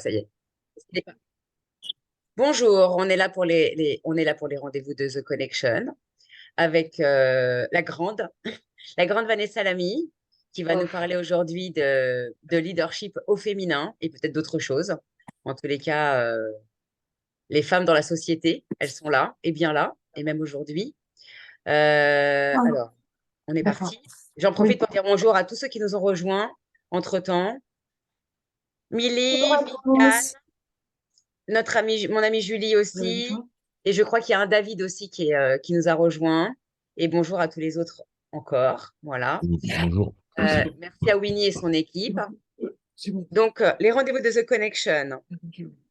Ça y est. Bonjour, on est là pour on est là pour les rendez-vous de The Connection avec la grande Vanessa Lamy qui va nous Oh, parler aujourd'hui de leadership au féminin et peut-être d'autres choses. En tous les cas, les femmes dans la société, elles sont là et bien là et même aujourd'hui. Alors, on est d'accord. parti. J'en profite Oui. pour dire bonjour à tous ceux qui nous ont rejoints entre-temps. Bonjour Milly, à Viviane, tous. mon amie Julie Vous allez aussi. bien? Et je crois qu'il y a un David aussi qui nous a rejoint. Et bonjour à tous les autres encore. Voilà. Bonjour. Oui, c'est bon. Merci à Winnie et son C'est équipe. bon. C'est bon. Donc, les rendez-vous de The Connection.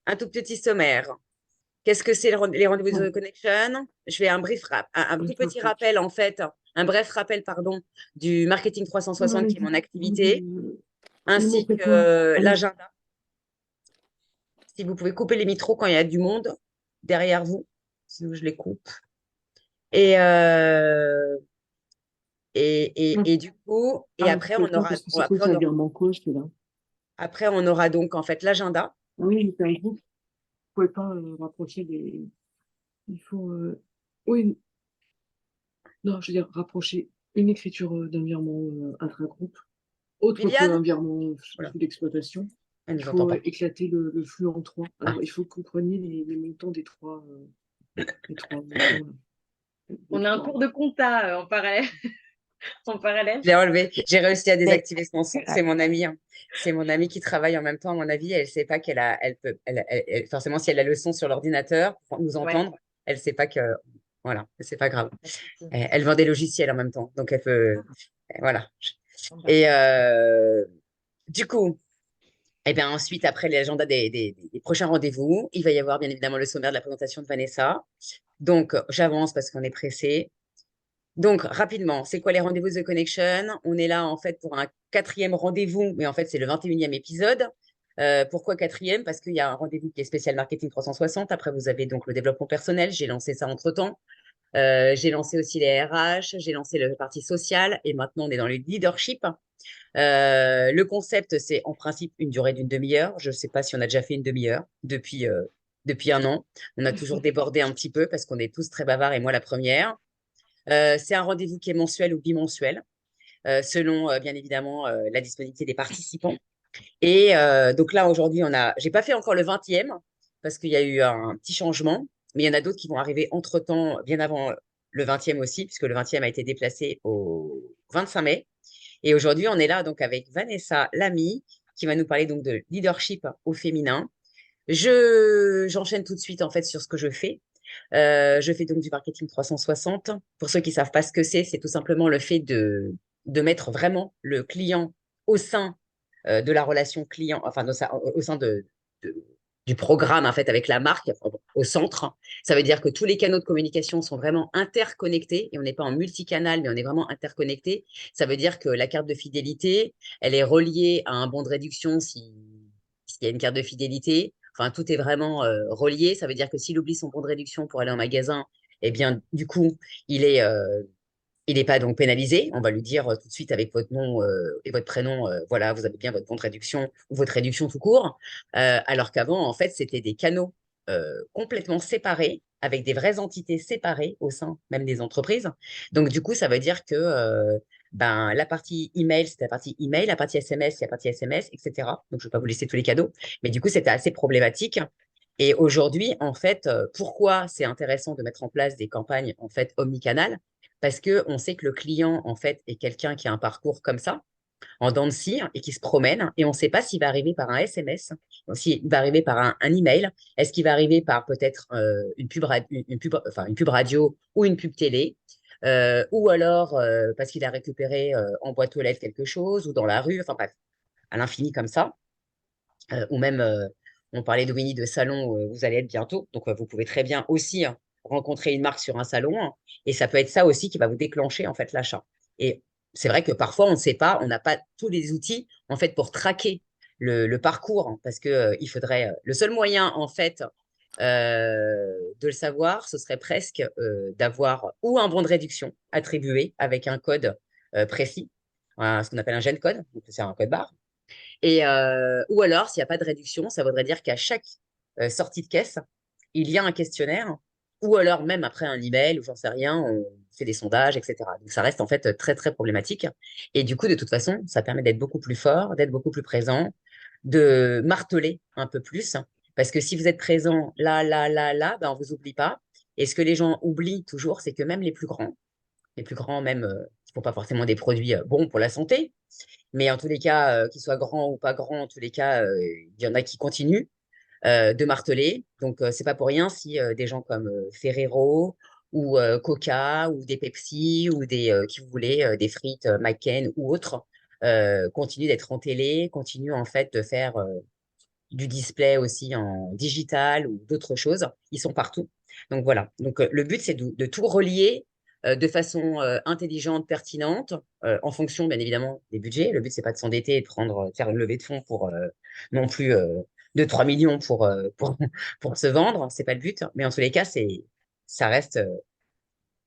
Un tout petit sommaire. Qu'est-ce que c'est les rendez-vous de Ouais. The Connection? Je fais un tout petit rappel, en fait, un bref rappel, pardon, du marketing 360 qui est mon activité, Le mot ainsi que c'est quoi? Ah oui. l'agenda. Si vous pouvez couper les micros quand il y a du monde derrière vous, sinon je les coupe. Et, euh, Ouais. et du coup, et Ah, je après, pouvais pas parce que c'est quoi, c'est un virement quoi, j'étais là. après, on aura donc en fait l'agenda. Ah oui, c'est un groupe. Vous pouvez pas rapprocher les. Il faut. Oui, non, je veux dire, rapprocher une écriture d'un virement intra-groupe, autre Viviane? qu'un virement Voilà, d'exploitation. elle Il ne nous entend faut pas. éclater le flux en trois. Ah, Alors, il faut que vous preniez les montants des trois montants, là. Les On a un trois. cours de compta en parallèle. En parallèle. je l'ai enlevé. J'ai réussi à Mais désactiver son son. C'est mon amie, hein. C'est mon amie qui travaille en même temps, à mon avis. Elle ne sait pas elle peut, forcément, si elle a le son sur l'ordinateur pour nous ouais, entendre, elle ne sait pas que, voilà, c'est pas grave. pas de souci. Elle vend des logiciels en même temps, donc elle peut, voilà. Bon, bah, Et du coup, et bien ensuite, après l'agenda des prochains rendez-vous, il va y avoir bien évidemment le sommaire de la présentation de Vanessa. Donc, j'avance parce qu'on est pressé. Donc, rapidement, c'est quoi les rendez-vous de The Connection? On est là en fait pour un quatrième rendez-vous, mais en fait, c'est le 21e épisode. Pourquoi quatrième? Parce qu'il y a un rendez-vous qui est spécial marketing 360. Après, vous avez donc le développement personnel. J'ai lancé ça entre-temps. J'ai lancé aussi les RH, j'ai lancé le parti social et maintenant on est dans le leadership. Le concept, c'est en principe une durée d'une demi-heure. Je ne sais pas si on a déjà fait une demi-heure depuis un an. On a toujours débordé un petit peu parce qu'on est tous très bavards et moi la première. C'est un rendez-vous qui est mensuel ou bimensuel, selon bien évidemment la disponibilité des participants. Et donc là, aujourd'hui, j'ai pas fait encore le 20e parce qu'il y a eu un petit changement, mais il y en a d'autres qui vont arriver entre-temps, bien avant le 20e aussi, puisque le 20e a été déplacé au 25 mai. Et aujourd'hui, on est là donc avec Vanessa Lamy, qui va nous parler donc de leadership au féminin. J'enchaîne tout de suite en fait sur ce que je fais. Je fais donc du marketing 360. Pour ceux qui savent pas ce que c'est tout simplement le fait de mettre vraiment le client au sein de la relation client, enfin au sein de- du programme en fait avec la marque au centre. Ça veut dire que tous les canaux de communication sont vraiment interconnectés et on n'est pas en multicanal, mais on est vraiment interconnecté. Ça veut dire que la carte de fidélité, elle est reliée à un bon de réduction s'il y a une carte de fidélité. Enfin, tout est vraiment relié. Ça veut dire que s'il oublie son bon de réduction pour aller en magasin, eh bien, du coup, il est, euh, il n'est pas donc pénalisé. On va lui dire tout de suite avec votre nom et votre prénom, voilà, vous avez bien votre bon de réduction ou votre réduction tout court. Alors qu'avant, en fait, c'était des canaux complètement séparés, avec des vraies entités séparées au sein même des entreprises. Donc, du coup, ça veut dire que ben, la partie email, c'est la partie SMS, c'est la partie SMS, etc. Donc, je ne vais pas vous laisser tous les cadeaux. Mais du coup, c'était assez problématique. Et aujourd'hui, en fait, pourquoi c'est intéressant de mettre en place des campagnes en fait omnicanal? Parce que on sait que le client, en fait, est quelqu'un qui a un parcours comme ça, en dents de scie, et qui se promène, et on ne sait pas s'il va arriver par un SMS, s'il va arriver par un email, est-ce qu'il va arriver par peut-être une pub radio ou une pub télé, ou alors parce qu'il a récupéré en boîte aux lettres quelque chose, ou dans la rue, enfin bref, à l'infini comme ça. Ou même, on parlait de Winnie de salon où vous allez être bientôt. Donc, vous pouvez très bien aussi rencontrer une marque sur un salon, hein, et ça peut être ça aussi qui va vous déclencher en fait l'achat. Et c'est vrai que parfois, on ne sait pas, on n'a pas tous les outils en fait pour traquer le parcours, hein, parce que il faudrait, le seul moyen en fait de le savoir, ce serait presque d'avoir ou un bon de réduction attribué avec un code précis, ce qu'on appelle un gène code, donc c'est un code barre, Ou alors, s'il n'y a pas de réduction, ça voudrait dire qu'à chaque sortie de caisse, il y a un questionnaire, ou alors même après un email, ou j'en sais rien, on fait des sondages, etc. Donc ça reste en fait très, très problématique. Et du coup, de toute façon, ça permet d'être beaucoup plus fort, d'être beaucoup plus présent, de marteler un peu plus. Parce que si vous êtes présent là, là, là, là, ben, on ne vous oublie pas. Et ce que les gens oublient toujours, c'est que même les plus grands même, qui ne font pas forcément des produits bons pour la santé, mais en tous les cas, qu'ils soient grands ou pas grands, en tous les cas, il y en a qui continuent de marteler. Donc, c'est pas pour rien si des gens comme Ferrero ou Coca ou des Pepsi ou qui vous voulez, des frites McCain ou autres, continuent d'être en télé, continuent en fait de faire du display aussi en digital ou d'autres choses. Ils sont partout. Donc voilà. Donc le but, c'est de tout relier de façon intelligente, pertinente, en fonction, bien évidemment, des budgets. Le but, c'est pas de s'endetter et de faire une levée de fonds pour non plus 2-3 millions pour se vendre. C'est pas le but. Mais en tous les cas, ça reste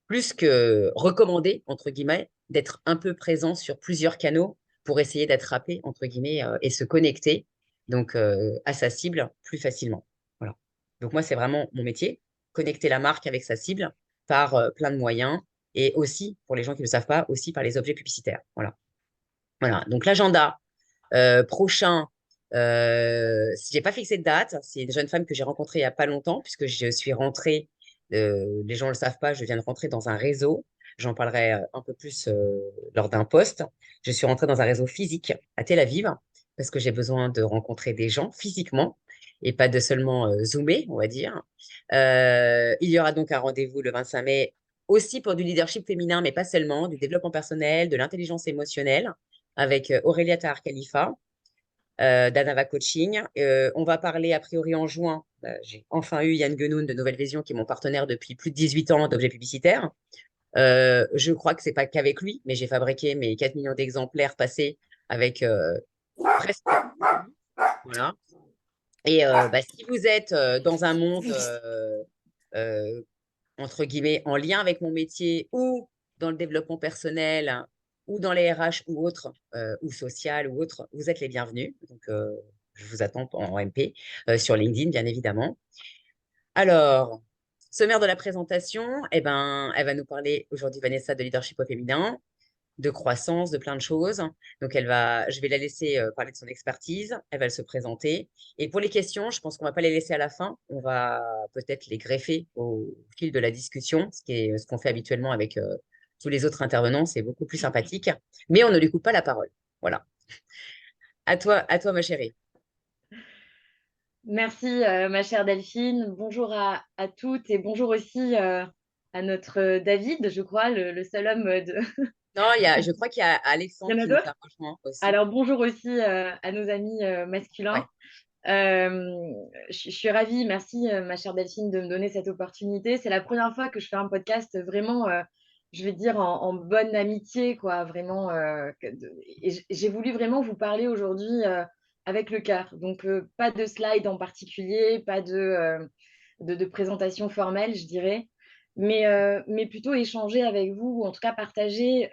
plus que recommandé, entre guillemets, d'être un peu présent sur plusieurs canaux pour essayer d'attraper, entre guillemets, et se connecter donc à sa cible plus facilement. Voilà. Donc moi, c'est vraiment mon métier, connecter la marque avec sa cible par plein de moyens et aussi, pour les gens qui ne le savent pas, aussi par les objets publicitaires. Voilà. Voilà. Donc l'agenda prochain, j'ai pas fixé de date. C'est une jeune femme que j'ai rencontrée il n'y a pas longtemps, puisque je suis rentrée, les gens ne le savent pas, je viens de rentrer dans un réseau. J'en parlerai un peu plus lors d'un post. Je suis rentrée dans un réseau physique à Tel Aviv, parce que j'ai besoin de rencontrer des gens physiquement et pas de seulement zoomer, on va dire. Il y aura donc un rendez-vous le 25 mai aussi pour du leadership féminin, mais pas seulement, du développement personnel, de l'intelligence émotionnelle avec Aurélia Tahar Khalifa d'Anava Coaching. On va parler a priori en juin. J'ai enfin eu Yann Guenoun de Nouvelle Vision, qui est mon partenaire depuis plus de 18 ans d'objets publicitaires. Je crois que c'est pas qu'avec lui, mais j'ai fabriqué mes 4 millions d'exemplaires passés avec presque que lui. Voilà. Et bah, si vous êtes dans un monde euh, entre guillemets, en lien avec mon métier ou dans le développement personnel ou dans les RH ou autres, ou social ou autres, vous êtes les bienvenus. Donc, je vous attends en MP sur LinkedIn, bien évidemment. Alors, sommaire de la présentation, eh ben, elle va nous parler aujourd'hui, Vanessa, de leadership au féminin, de croissance, de plein de choses. Donc, je vais la laisser parler de son expertise. Elle va se présenter. Et pour les questions, je pense qu'on va pas les laisser à la fin. On va peut-être les greffer au fil de la discussion, ce qu'on fait habituellement avec tous les autres intervenants. C'est beaucoup plus sympathique. Mais on ne lui coupe pas la parole. Voilà. À toi, ma chérie. Merci, ma chère Delphine. Bonjour à toutes et bonjour aussi à notre David, je crois, le seul homme de. Non, je crois qu'il y a Il Alexandre y en a qui nous d'autres? a rejoint aussi. Alors, bonjour aussi à nos amis Ouais. masculins. Je suis ravie, merci ma chère Delphine de me donner cette opportunité. C'est la première fois que je fais un podcast vraiment, je vais dire, en bonne amitié, quoi, vraiment. Et j'ai voulu vraiment vous parler aujourd'hui avec le cœur. Donc, pas de slide en particulier, pas de présentation formelle, je dirais, mais plutôt échanger avec vous, ou en tout cas partager,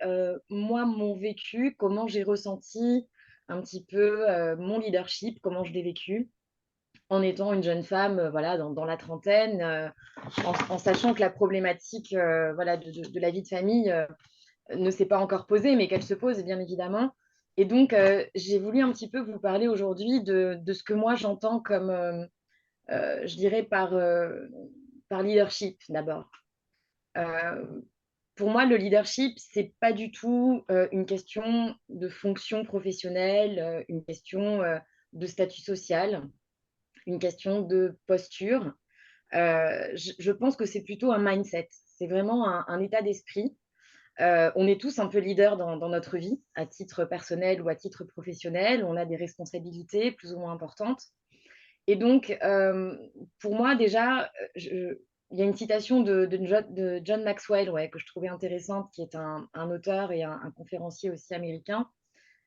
moi, mon vécu, comment j'ai ressenti un petit peu mon leadership, comment je l'ai vécu en étant une jeune femme voilà, dans la trentaine, en sachant que la problématique voilà, de la vie de famille ne s'est pas encore posée, mais qu'elle se pose bien évidemment. Et donc, j'ai voulu un petit peu vous parler aujourd'hui de ce que moi j'entends comme, je dirais, par leadership d'abord. Euh, pour moi, le leadership, c'est pas du tout une question de fonction professionnelle, une question de statut social, une question de posture. Je pense que c'est plutôt un mindset. C'est vraiment un état d'esprit. On est tous un peu leaders dans notre vie, à titre personnel ou à titre professionnel. On a des responsabilités plus ou moins importantes. Et donc, pour moi, déjà, il y a une citation de John Maxwell ouais, que je trouvais intéressante, qui est un auteur et un conférencier aussi américain.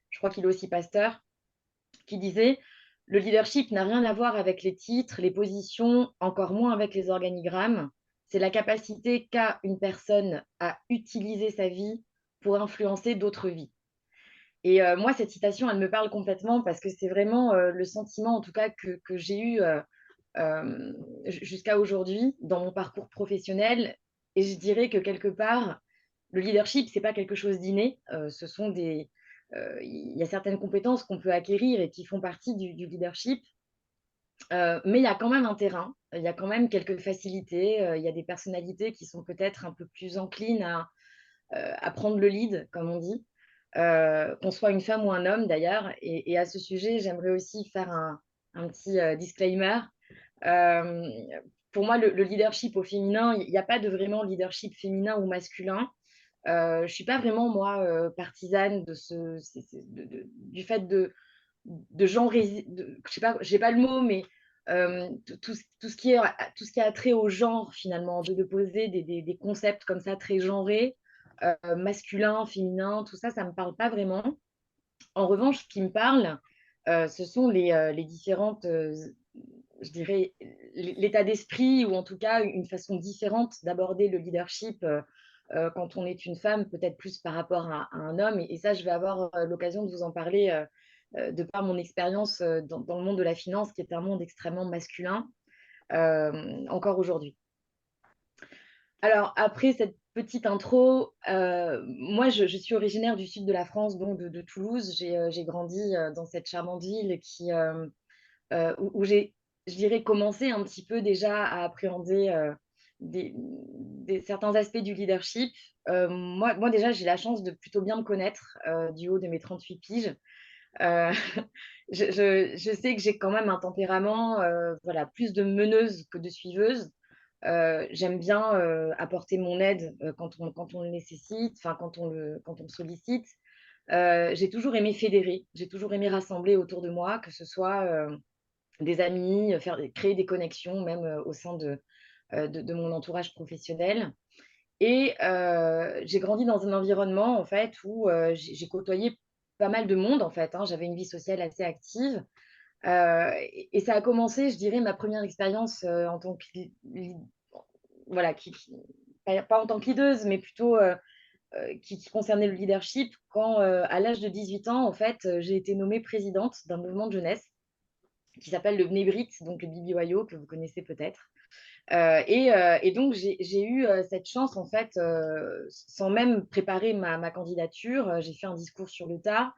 Je crois qu'il est aussi pasteur, qui disait: le leadership n'a rien à voir avec les titres, les positions, encore moins avec les organigrammes. C'est la capacité qu'a une personne à utiliser sa vie pour influencer d'autres vies. Et moi, cette citation, elle me parle complètement parce que c'est vraiment le sentiment, en tout cas, que j'ai eu jusqu'à aujourd'hui dans mon parcours professionnel. Et je dirais que quelque part, le leadership, c'est pas quelque chose d'inné. Il y a certaines compétences qu'on peut acquérir et qui font partie du leadership. Mais il y a quand même un terrain, il y a quand même quelques facilités. Il y a des personnalités qui sont peut-être un peu plus enclines à prendre le lead, comme on dit, qu'on soit une femme ou un homme d'ailleurs. Et à ce sujet, j'aimerais aussi faire un petit disclaimer. Euh, pour moi, le leadership au féminin, il n'y a pas de vraiment leadership féminin ou masculin. Je ne suis pas vraiment, moi, partisane du fait de genre, je sais pas, j'ai pas le mot, mais tout ce qui a trait au genre, finalement, de poser des concepts comme ça très genrés, masculin, féminin, tout ça, ça me parle pas vraiment. En revanche, ce qui me parle, ce sont les différentes, je dirais, l'état d'esprit ou en tout cas une façon différente d'aborder le leadership quand on est une femme, peut-être plus par rapport à un homme. Et ça, je vais avoir l'occasion de vous en parler de par mon expérience dans le monde de la finance, qui est un monde extrêmement masculin encore aujourd'hui. Alors, après cette petite intro, moi, je suis originaire du sud de la France, donc de Toulouse. J'ai grandi dans cette charmante ville où j'ai, je dirais, commencé un petit peu déjà à appréhender certains aspects du leadership. Moi, déjà, j'ai la chance de plutôt bien me connaître du haut de mes 38 piges. Euh, je sais que j'ai quand même un tempérament voilà, plus de meneuse que de suiveuse. J'aime bien apporter mon aide quand on le nécessite, enfin quand on me sollicite. J'ai toujours aimé fédérer, j'ai toujours aimé rassembler autour de moi, que ce soit des amis, créer des connexions même au sein de mon entourage professionnel. Et j'ai grandi dans un environnement en fait où j'ai côtoyé pas mal de monde en fait, hein. J'avais une vie sociale assez active. Et ça a commencé, je dirais, ma première expérience en tant que voilà, pas en tant que leaduse, mais plutôt qui concernait le leadership, quand à l'âge de 18 ans, en fait, j'ai été nommée présidente d'un mouvement de jeunesse qui s'appelle le Bnebrit, donc le BBYO, que vous connaissez peut-être. Et donc, j'ai eu cette chance, en fait, sans même préparer ma candidature. J'ai fait un discours sur le tas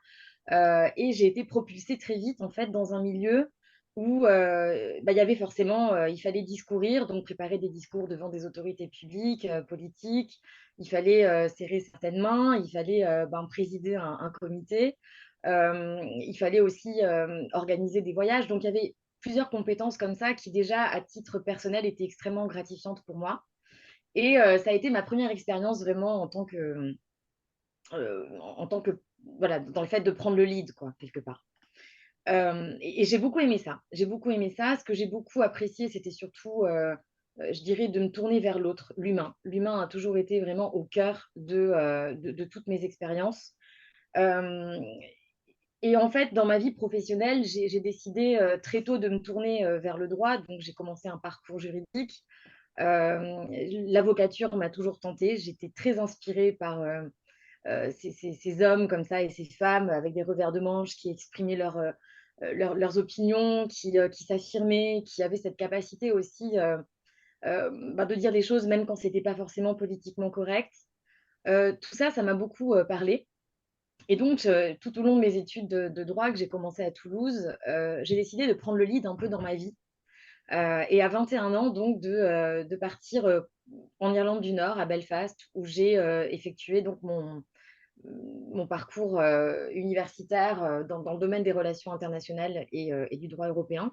et j'ai été propulsée très vite, en fait, dans un milieu où bah, il y avait forcément, il fallait discourir, donc préparer des discours devant des autorités publiques, politiques. Il fallait serrer certaines mains, il fallait ben, présider un comité. Il fallait aussi organiser des voyages. Donc, il y avait plusieurs compétences comme ça qui déjà, à titre personnel, étaient extrêmement gratifiantes pour moi. Et ça a été ma première expérience vraiment en tant que, voilà, dans le fait de prendre le lead, quoi, quelque part. Et j'ai beaucoup aimé ça. J'ai beaucoup aimé ça. Ce que j'ai beaucoup apprécié, c'était surtout, je dirais, de me tourner vers l'autre, l'humain. L'humain a toujours été vraiment au cœur de toutes mes expériences. Euh, et en fait, dans ma vie professionnelle, j'ai décidé très tôt de me tourner vers le droit. Donc, j'ai commencé un parcours juridique. L'avocature m'a toujours tentée. J'étais très inspirée par ces hommes comme ça et ces femmes avec des revers de manche qui exprimaient leurs opinions, qui s'affirmaient, qui avaient cette capacité aussi bah, de dire les choses même quand c'était pas forcément politiquement correct. Tout ça, ça m'a beaucoup parlé. Et donc, tout au long de mes études de droit que j'ai commencé à Toulouse, j'ai décidé de prendre le lead un peu dans ma vie. Et à 21 ans, donc, de partir en Irlande du Nord, à Belfast, où j'ai effectué donc mon parcours universitaire dans le domaine des relations internationales et du droit européen.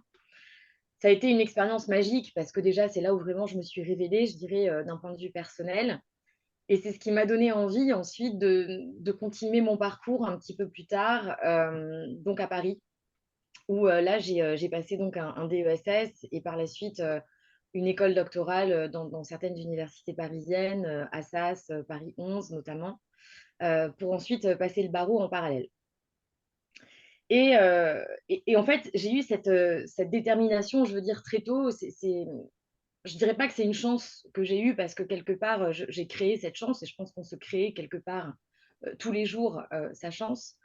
Ça a été une expérience magique parce que déjà, c'est là où vraiment je me suis révélée, je dirais, d'un point de vue personnel. Et c'est ce qui m'a donné envie ensuite de continuer mon parcours un petit peu plus tard, donc à Paris, où là, j'ai passé donc un DESS et par la suite une école doctorale dans certaines universités parisiennes, Assas, Paris 11 notamment, pour ensuite passer le barreau en parallèle. Et en fait, j'ai eu cette détermination, je veux dire, très tôt. Je dirais pas que c'est une chance que j'ai eue parce que quelque part, j'ai créé cette chance et je pense qu'on se crée quelque part tous les jours sa chance.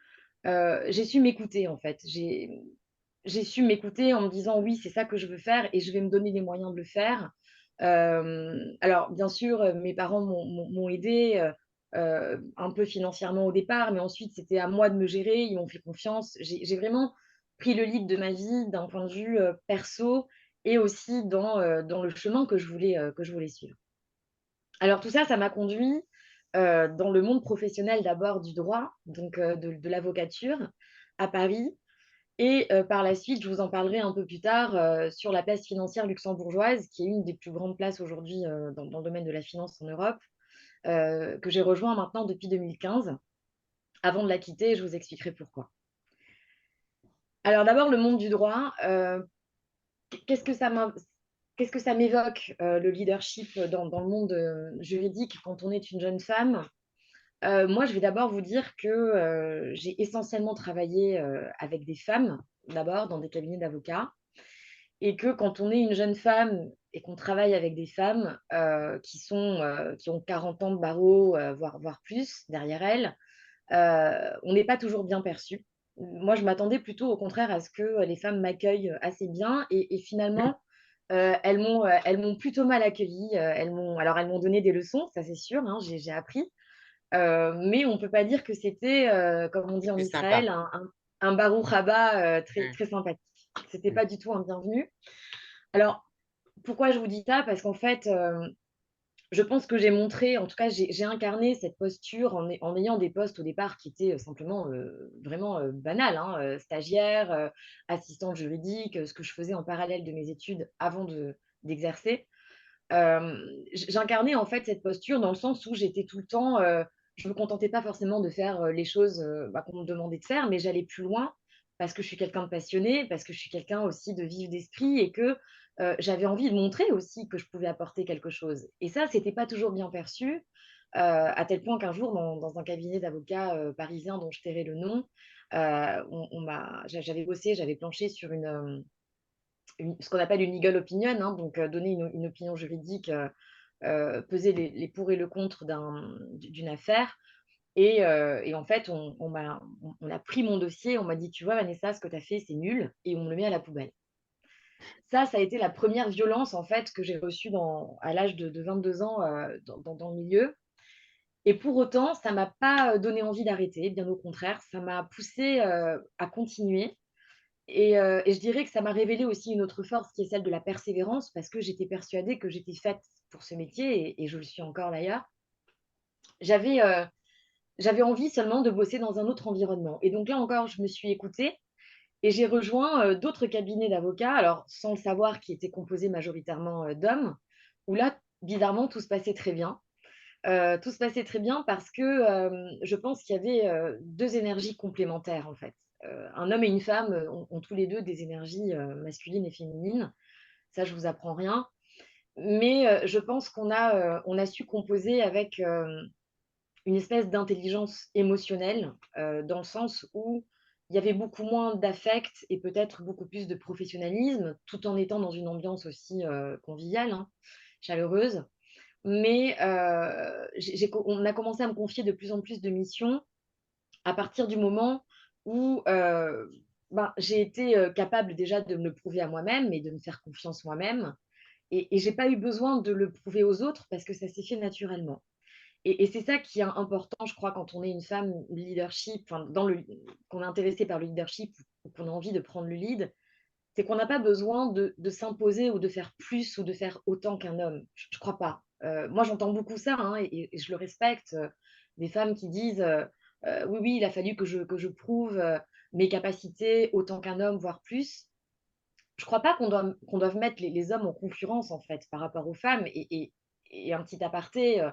j'ai su m'écouter en fait. J'ai su m'écouter en me disant oui, c'est ça que je veux faire et je vais me donner les moyens de le faire. Alors, bien sûr, mes parents m'ont aidé un peu financièrement au départ, mais ensuite, c'était à moi de me gérer. Ils m'ont fait confiance. J'ai vraiment pris le lead de ma vie d'un point de vue perso et aussi dans le chemin que je voulais suivre. Alors, tout ça, ça m'a conduit dans le monde professionnel d'abord du droit, donc de l'avocature à Paris. Et par la suite, je vous en parlerai un peu plus tard sur la place financière luxembourgeoise, qui est une des plus grandes places aujourd'hui dans le domaine de la finance en Europe, que j'ai rejoint maintenant depuis 2015. Avant de la quitter, je vous expliquerai pourquoi. Alors d'abord, le monde du droit, qu'est-ce que ça qu'est-ce que ça m'évoque, le leadership dans le monde juridique quand on est une jeune femme? Moi, je vais d'abord vous dire que j'ai essentiellement travaillé avec des femmes, d'abord dans des cabinets d'avocats. Et que quand on est une jeune femme et qu'on travaille avec des femmes qui ont 40 ans de barreau, voire plus derrière elles, on n'est pas toujours bien perçu. Moi, je m'attendais plutôt au contraire à ce que les femmes m'accueillent assez bien et finalement, elles m'ont plutôt mal accueillie. Elles m'ont donné des leçons, ça c'est sûr, hein, j'ai appris. Mais on ne peut pas dire que c'était, comme on dit C'est en plus Israël, sympa. un barouk rabat très, Mm, très sympathique. C'était mm. pas du tout un bienvenu. Alors, pourquoi je vous dis ça? Parce qu'en fait, je pense que j'ai montré, en tout cas, j'ai incarné cette posture en ayant des postes au départ qui étaient simplement vraiment banals, hein, stagiaire, assistante juridique, ce que je faisais en parallèle de mes études avant d'exercer. J'incarnais en fait cette posture dans le sens où j'étais tout le temps, je ne me contentais pas forcément de faire les choses qu'on me demandait de faire, mais j'allais plus loin parce que je suis quelqu'un de passionné, parce que je suis quelqu'un aussi de vif d'esprit et que j'avais envie de montrer aussi que je pouvais apporter quelque chose. Et ça, c'était pas toujours bien perçu, à tel point qu'un jour, dans un cabinet d'avocats parisien dont je tairai le nom, j'avais bossé, j'avais planché sur ce qu'on appelle une legal opinion, hein, donc donner une opinion juridique, peser les pour et le contre d'une affaire. Et en fait, on a pris mon dossier, on m'a dit, tu vois, Vanessa, ce que tu as fait, c'est nul, et on me le met à la poubelle. Ça a été la première violence en fait que j'ai reçue à l'âge de 22 ans dans le milieu. Et pour autant, ça m'a pas donné envie d'arrêter, bien au contraire, ça m'a poussée à continuer. Et je dirais que ça m'a révélé aussi une autre force qui est celle de la persévérance, parce que j'étais persuadée que j'étais faite pour ce métier, et je le suis encore d'ailleurs. J'avais j'avais envie seulement de bosser dans un autre environnement. Et donc là encore, je me suis écoutée et j'ai rejoint d'autres cabinets d'avocats, alors sans le savoir, qui étaient composés majoritairement d'hommes, où là, bizarrement, tout se passait très bien. Tout se passait très bien parce que je pense qu'il y avait deux énergies complémentaires en fait. Un homme et une femme ont tous les deux des énergies masculines et féminines. Ça, je vous apprends rien. Mais je pense on a su composer avec une espèce d'intelligence émotionnelle, dans le sens où il y avait beaucoup moins d'affect et peut-être beaucoup plus de professionnalisme, tout en étant dans une ambiance aussi conviviale, hein, chaleureuse. Mais on a commencé à me confier de plus en plus de missions à partir du moment où j'ai été capable déjà de me le prouver à moi-même et de me faire confiance moi-même. Et je n'ai pas eu besoin de le prouver aux autres parce que ça s'est fait naturellement. Et c'est ça qui est important, je crois, quand on est une femme leadership, enfin, qu'on est intéressé par le leadership ou qu'on a envie de prendre le lead, c'est qu'on n'a pas besoin de s'imposer ou de faire plus ou de faire autant qu'un homme. Je ne crois pas. Moi, j'entends beaucoup ça, hein, et je le respecte. Des femmes qui disent oui, oui, il a fallu que je prouve mes capacités autant qu'un homme, voire plus. Je ne crois pas qu'on doive mettre les hommes en concurrence, en fait, par rapport aux femmes. Et un petit aparté,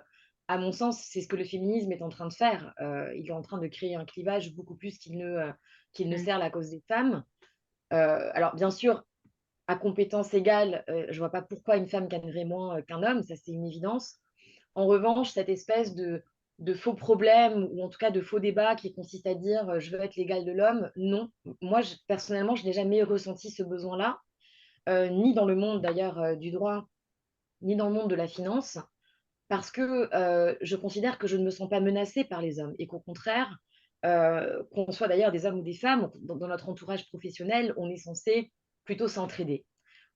à mon sens, c'est ce que le féminisme est en train de faire. Il est en train de créer un clivage beaucoup plus qu'il ne Mm. sert la cause des femmes. Alors, bien sûr, à compétences égales, je ne vois pas pourquoi une femme gagnerait moins qu'un homme, ça c'est une évidence. En revanche, cette espèce de faux problème, ou en tout cas de faux débat qui consiste à dire je veux être l'égal de l'homme, non. Moi, personnellement, je n'ai jamais ressenti ce besoin-là, ni dans le monde d'ailleurs du droit, ni dans le monde de la finance, parce que je considère que je ne me sens pas menacée par les hommes et qu'au contraire, qu'on soit d'ailleurs des hommes ou des femmes, dans notre entourage professionnel, on est censé plutôt s'entraider.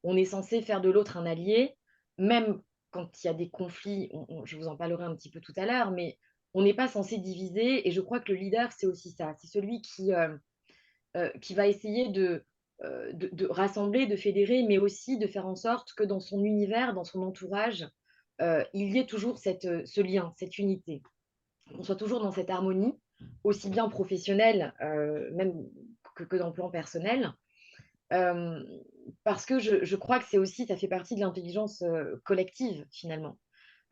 On est censé faire de l'autre un allié, même quand il y a des conflits, je vous en parlerai un petit peu tout à l'heure, mais on n'est pas censé diviser. Et je crois que le leader, c'est aussi ça. C'est celui qui va essayer de rassembler, de fédérer, mais aussi de faire en sorte que dans son univers, dans son entourage, il y ait toujours ce lien, cette unité, qu'on soit toujours dans cette harmonie, aussi bien professionnelle, même que dans le plan personnel. Euh, Parce que je crois que c'est aussi, ça fait partie de l'intelligence collective, finalement.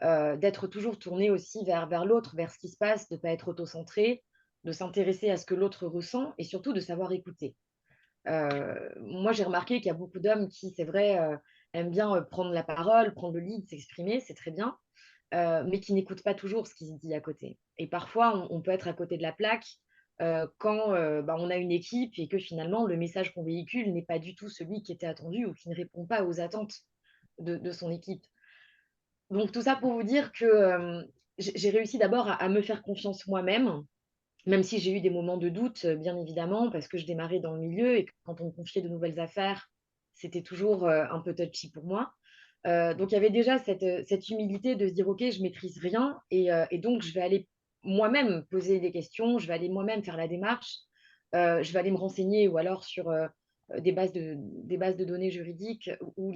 D'être toujours tourné aussi vers l'autre, vers ce qui se passe, de ne pas être auto-centré, de s'intéresser à ce que l'autre ressent et surtout de savoir écouter. Moi, j'ai remarqué qu'il y a beaucoup d'hommes qui, c'est vrai, aiment bien prendre la parole, prendre le lead, s'exprimer, c'est très bien, mais qui n'écoutent pas toujours ce qui se dit à côté. Et parfois, on peut être à côté de la plaque quand on a une équipe et que finalement, le message qu'on véhicule n'est pas du tout celui qui était attendu ou qui ne répond pas aux attentes de son équipe. Donc, tout ça pour vous dire que j'ai réussi d'abord à me faire confiance moi-même, même si j'ai eu des moments de doute, bien évidemment, parce que je démarrais dans le milieu et que quand on me confiait de nouvelles affaires, c'était toujours un peu touchy pour moi. Donc, il y avait déjà cette humilité de se dire, OK, je maîtrise rien et donc je vais aller moi-même poser des questions, je vais aller moi-même faire la démarche, je vais aller me renseigner ou alors sur des bases de données juridiques ou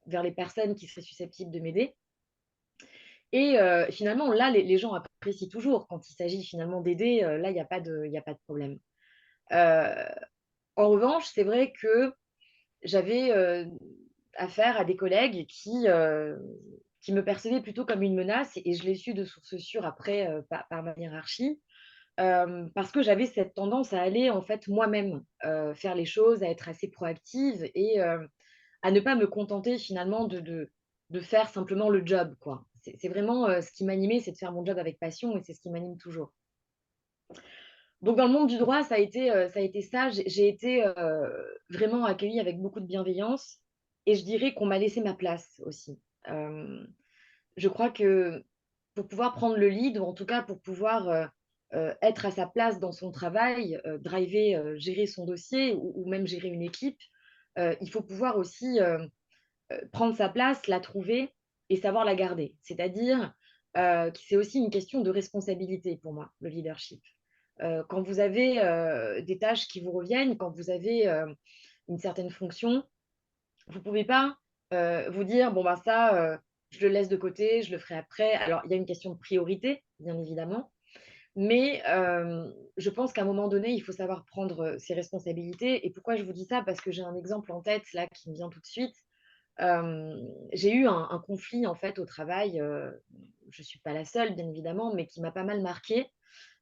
vers les personnes qui seraient susceptibles de m'aider. Et finalement, là, les gens apprécient toujours quand il s'agit finalement d'aider. Là, il y a pas de problème. Euh, En revanche, c'est vrai que j'avais affaire à des collègues qui me percevaient plutôt comme une menace et je l'ai su de source sûre après par ma hiérarchie. Parce que j'avais cette tendance à aller en fait moi-même faire les choses, à être assez proactive et à ne pas me contenter finalement de faire simplement le job, quoi. C'est vraiment ce qui m'animait, c'est de faire mon job avec passion et c'est ce qui m'anime toujours. Donc dans le monde du droit, ça a été ça. J'ai été vraiment accueillie avec beaucoup de bienveillance et je dirais qu'on m'a laissé ma place aussi. Euh, je crois que pour pouvoir prendre le lead, ou en tout cas pour pouvoir être à sa place dans son travail, driver, gérer son dossier ou même gérer une équipe, il faut pouvoir aussi prendre sa place, la trouver et savoir la garder. C'est-à-dire que c'est aussi une question de responsabilité pour moi, le leadership. Quand vous avez des tâches qui vous reviennent, quand vous avez une certaine fonction, vous ne pouvez pas vous dire, bon, ben ça, je le laisse de côté, je le ferai après. Alors, il y a une question de priorité, bien évidemment, mais je pense qu'à un moment donné, il faut savoir prendre ses responsabilités. Et pourquoi je vous dis ça? Parce que j'ai un exemple en tête, là, qui me vient tout de suite. J'ai eu un conflit, en fait, au travail. Je ne suis pas la seule, bien évidemment, mais qui m'a pas mal marquée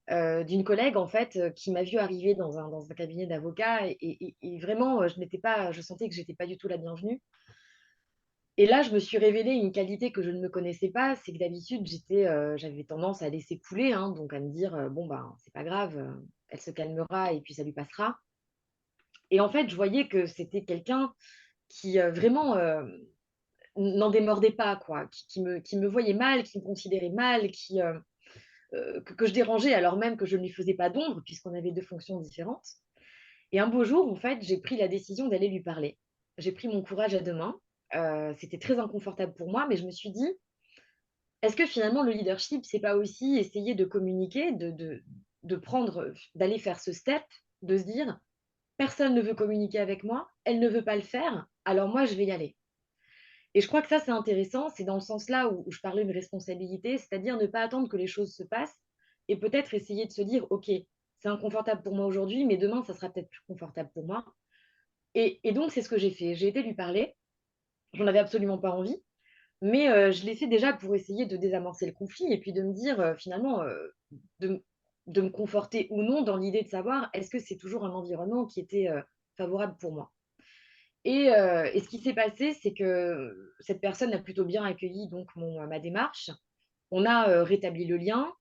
d'une collègue en fait qui m'a vue arriver dans un cabinet d'avocats et vraiment je sentais que j'étais pas du tout la bienvenue. Et là, je me suis révélée une qualité que je ne me connaissais pas, c'est que d'habitude j'avais tendance à laisser couler, hein, donc à me dire bon ben c'est pas grave, elle se calmera et puis ça lui passera. Et en fait, je voyais que c'était quelqu'un qui vraiment n'en démordait pas quoi, qui me voyait mal, qui me considérait mal, que je dérangeais alors même que je ne lui faisais pas d'ombre puisqu'on avait deux fonctions différentes. Et un beau jour, en fait, j'ai pris la décision d'aller lui parler. J'ai pris mon courage à deux mains. C'était très inconfortable pour moi, mais je me suis dit, est-ce que finalement le leadership, c'est pas aussi essayer de communiquer, de prendre, d'aller faire ce step, de se dire, personne ne veut communiquer avec moi, elle ne veut pas le faire, alors moi je vais y aller. Et je crois que ça c'est intéressant, c'est dans le sens là où je parlais de responsabilité, c'est-à-dire ne pas attendre que les choses se passent et peut-être essayer de se dire, ok, c'est inconfortable pour moi aujourd'hui, mais demain ça sera peut-être plus confortable pour moi. Et donc, c'est ce que j'ai fait. J'ai été lui parler. J'en avais absolument pas envie, mais je l'ai fait déjà pour essayer de désamorcer le conflit et puis de me dire finalement de, de me conforter ou non dans l'idée de savoir est-ce que c'est toujours un environnement qui était favorable pour moi. Et ce qui s'est passé, c'est que cette personne a plutôt bien accueilli donc ma démarche. On a rétabli le lien.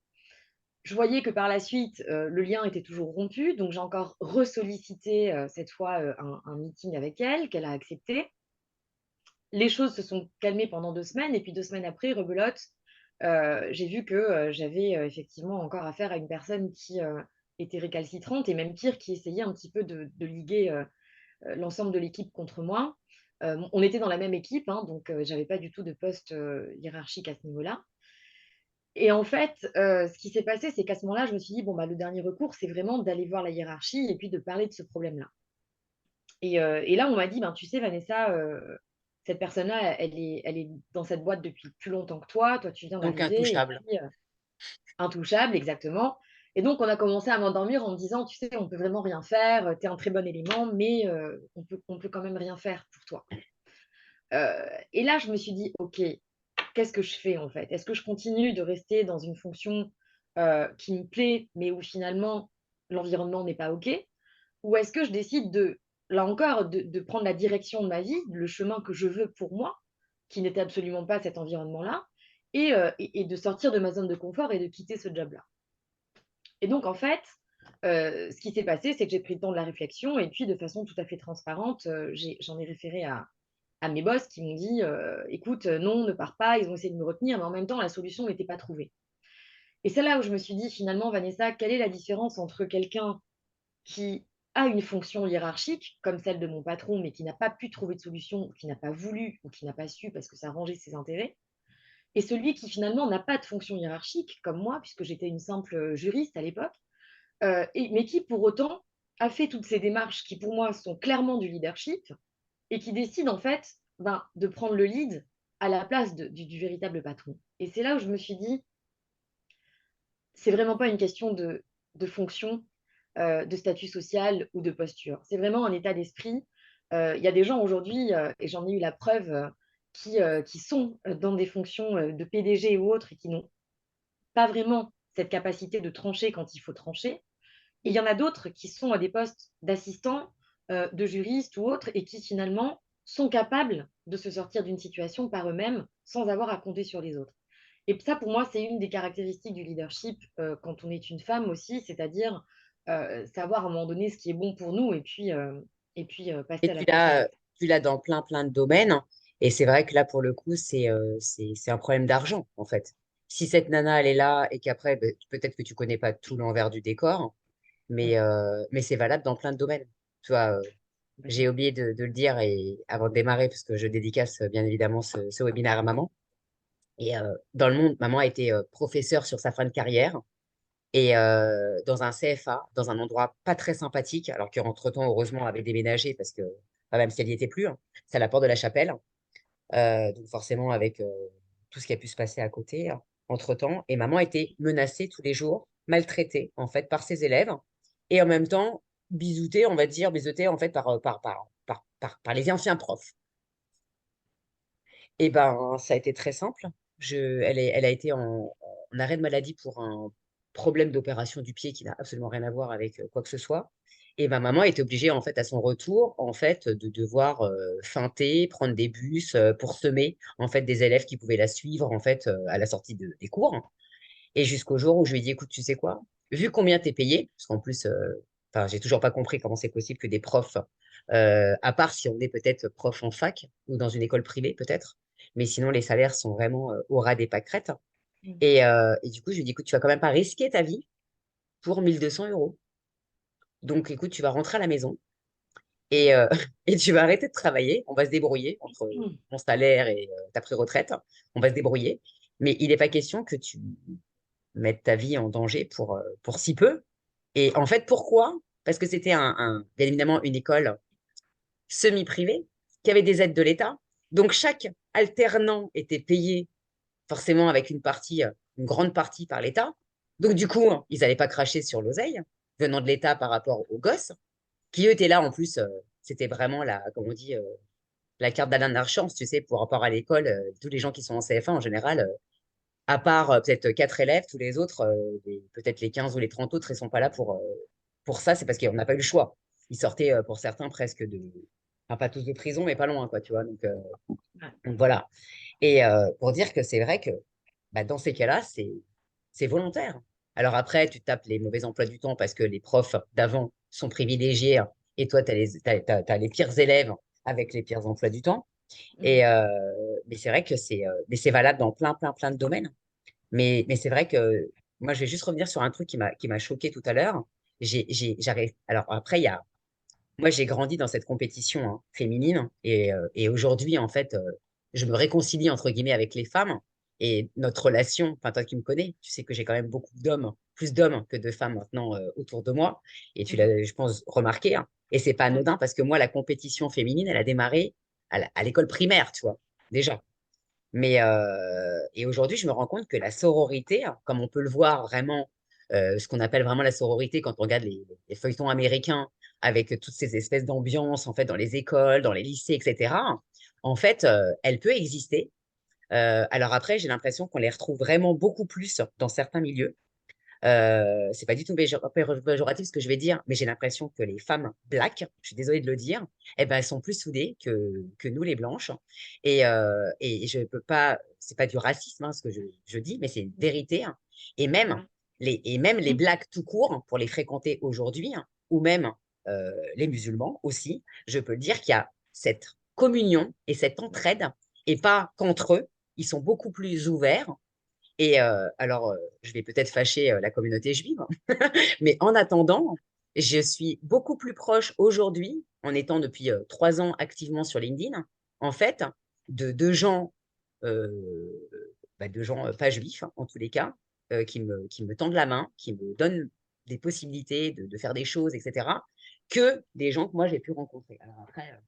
Je voyais que par la suite, le lien était toujours rompu, donc j'ai encore ressollicité cette fois un meeting avec elle, qu'elle a accepté. Les choses se sont calmées pendant 2 semaines, et puis 2 semaines après, rebelote, j'ai vu que j'avais effectivement encore affaire à une personne étaient récalcitrantes et même pire, qui essayaient un petit peu de liguer l'ensemble de l'équipe contre moi. On était dans la même équipe, hein, donc j'avais pas du tout de poste hiérarchique à ce niveau-là. Et en fait, ce qui s'est passé, c'est qu'à ce moment-là, je me suis dit, bon, bah, le dernier recours, c'est vraiment d'aller voir la hiérarchie et puis de parler de ce problème-là. Et là, on m'a dit, ben, tu sais, Vanessa, cette personne-là, elle est dans cette boîte depuis plus longtemps que toi. Toi, tu viens Donc d'arriver et intouchable. puis intouchable, exactement. Et donc, on a commencé à m'endormir en me disant, tu sais, on peut vraiment rien faire. Tu es un très bon élément, mais on peut quand même rien faire pour toi. Et là, je me suis dit, OK, qu'est-ce que je fais en fait? Est-ce que je continue de rester dans une fonction qui me plaît, mais où finalement l'environnement n'est pas OK? Ou est-ce que je décide là encore, de prendre la direction de ma vie, le chemin que je veux pour moi, qui n'était absolument pas cet environnement-là, et de sortir de ma zone de confort et de quitter ce job-là? Et donc, en fait, ce qui s'est passé, c'est que j'ai pris le temps de la réflexion et puis de façon tout à fait transparente, j'en ai référé à mes boss qui m'ont dit écoute, non, ne pars pas. Ils ont essayé de me retenir, mais en même temps, la solution n'était pas trouvée. Et c'est là où je me suis dit finalement, Vanessa, quelle est la différence entre quelqu'un qui a une fonction hiérarchique, comme celle de mon patron, mais qui n'a pas pu trouver de solution, ou qui n'a pas voulu, ou qui n'a pas su parce que ça rangeait ses intérêts, et celui qui finalement n'a pas de fonction hiérarchique, comme moi, puisque j'étais une simple juriste à l'époque, mais qui pour autant a fait toutes ces démarches qui pour moi sont clairement du leadership, et qui décide en fait de prendre le lead à la place du véritable patron. Et c'est là où je me suis dit, c'est vraiment pas une question de fonction, de statut social ou de posture. C'est vraiment un état d'esprit. Il y a des gens aujourd'hui, et j'en ai eu la preuve, qui sont dans des fonctions de PDG ou autres et qui n'ont pas vraiment cette capacité de trancher quand il faut trancher. Et il y en a d'autres qui sont à des postes d'assistants, de juristes ou autres, et qui finalement sont capables de se sortir d'une situation par eux-mêmes sans avoir à compter sur les autres. Et ça, pour moi, c'est une des caractéristiques du leadership quand on est une femme aussi, c'est-à-dire savoir à un moment donné ce qui est bon pour nous et puis passer Et à la prochaine étape. tu l'as dans plein de domaines. Et c'est vrai que là, pour le coup, c'est un problème d'argent, en fait. Si cette nana, elle est là et qu'après, ben, peut-être que tu connais pas tout l'envers du décor, Mm, mais c'est valable dans plein de domaines. Tu vois, j'ai complètement. oublié de le dire et avant de démarrer, parce que je dédicace bien évidemment ce webinaire à maman. Et dans le monde, maman a été professeure sur sa fin de carrière et dans un CFA, dans un endroit pas très sympathique, alors qu'entre-temps, heureusement, avait déménagé parce que, enfin, même si elle n'y était plus, hein, c'est à la porte de la Chapelle. Donc forcément, avec tout ce qui a pu se passer à côté, hein, entre-temps. Et maman a été menacée tous les jours, maltraitée, en fait, par ses élèves. Et en même temps, bisoutée, on va dire, bisoutée, en fait, par les anciens profs. Et ben, ça a été très simple. Elle a été en arrêt de maladie pour un problème d'opération du pied qui n'a absolument rien à voir avec quoi que ce soit. Et ma maman était obligée, en fait, à son retour, en fait, de devoir feinter, prendre des bus pour semer, en fait, des élèves qui pouvaient la suivre, en fait, à la sortie des cours. Et jusqu'au jour où je lui ai dit, écoute, tu sais quoi? Vu combien t'es payé, parce qu'en plus, enfin, j'ai toujours pas compris comment c'est possible que des profs, à part si on est peut-être prof en fac ou dans une école privée, peut-être, mais sinon les salaires sont vraiment au ras des pâquerettes. Mm. Et du coup, je lui ai dit, écoute, tu vas quand même pas risquer ta vie pour 1 200 euros. Donc, écoute, tu vas rentrer à la maison et, et tu vas arrêter de travailler. On va se débrouiller entre Mm. ton salaire et ta pré-retraite. On va se débrouiller. Mais il n'est pas question que tu mettes ta vie en danger pour si peu. Et en fait, pourquoi? Parce que c'était bien évidemment une école semi-privée qui avait des aides de l'État. Donc, chaque alternant était payé forcément avec une grande partie par l'État. Donc, du coup, ils n'allaient pas cracher sur l'oseille venant de l'État par rapport aux gosses, qui eux étaient là en plus. C'était vraiment comme on dit, la carte d'Alain Marchand, tu sais, pour rapport à l'école. Tous les gens qui sont en CFA en général, à part peut-être 4 élèves, tous les autres, peut-être les 15 ou les 30 autres, ils ne sont pas là pour ça. C'est parce qu'on n'a pas eu le choix. Ils sortaient pour certains presque enfin, pas tous de prison, mais pas loin, quoi, tu vois. Ouais. Donc voilà. Et pour dire que c'est vrai que bah, dans ces cas-là, c'est volontaire. Alors après, tu tapes les mauvais emplois du temps parce que les profs d'avant sont privilégiés, hein, et toi, tu as les pires élèves avec les pires emplois du temps. Mhm. Et, mais c'est vrai que mais c'est valable dans plein de domaines. Mais c'est vrai que moi, je vais juste revenir sur un truc qui m'a choqué tout à l'heure. j'arrive. Alors après, moi, j'ai grandi dans cette compétition hein, féminine et aujourd'hui, en fait, je me réconcilie entre guillemets avec les femmes et notre relation. Enfin, toi qui me connais, tu sais que j'ai quand même beaucoup d'hommes, plus d'hommes que de femmes maintenant autour de moi. Et tu Mhm. l'as, je pense, remarqué. Hein. Et c'est pas Ouais. anodin parce que moi, la compétition féminine, elle a démarré à l'école primaire, tu vois, déjà. Et aujourd'hui, je me rends compte que la sororité, hein, comme on peut le voir vraiment, ce qu'on appelle vraiment la sororité quand on regarde les feuilletons américains avec toutes ces espèces d'ambiances en fait dans les écoles, dans les lycées, etc. En fait, elle peut exister. Alors après, j'ai l'impression qu'on les retrouve vraiment beaucoup plus dans certains milieux. C'est pas du tout péjoratif ce que je vais dire, mais j'ai l'impression que les femmes black, je suis désolée de le dire, eh ben, elles sont plus soudées que nous, les blanches. Et je peux pas, c'est pas du racisme, hein, ce que je dis, mais c'est une vérité. Hein. Et même Mhm. et même les blacks tout court, hein, pour les fréquenter aujourd'hui, hein, ou même les musulmans aussi, je peux dire qu'il y a cette communion et cette entraide, et pas qu'entre eux, ils sont beaucoup plus ouverts et alors, je vais peut-être fâcher la communauté juive, hein, mais en attendant, je suis beaucoup plus proche aujourd'hui, en étant depuis 3 ans activement sur LinkedIn, en fait, de gens, euh, de gens pas juifs, hein, en tous les cas, qui me tendent la main, qui me donnent des possibilités de faire des choses, etc., que des gens que moi j'ai pu rencontrer. Alors après,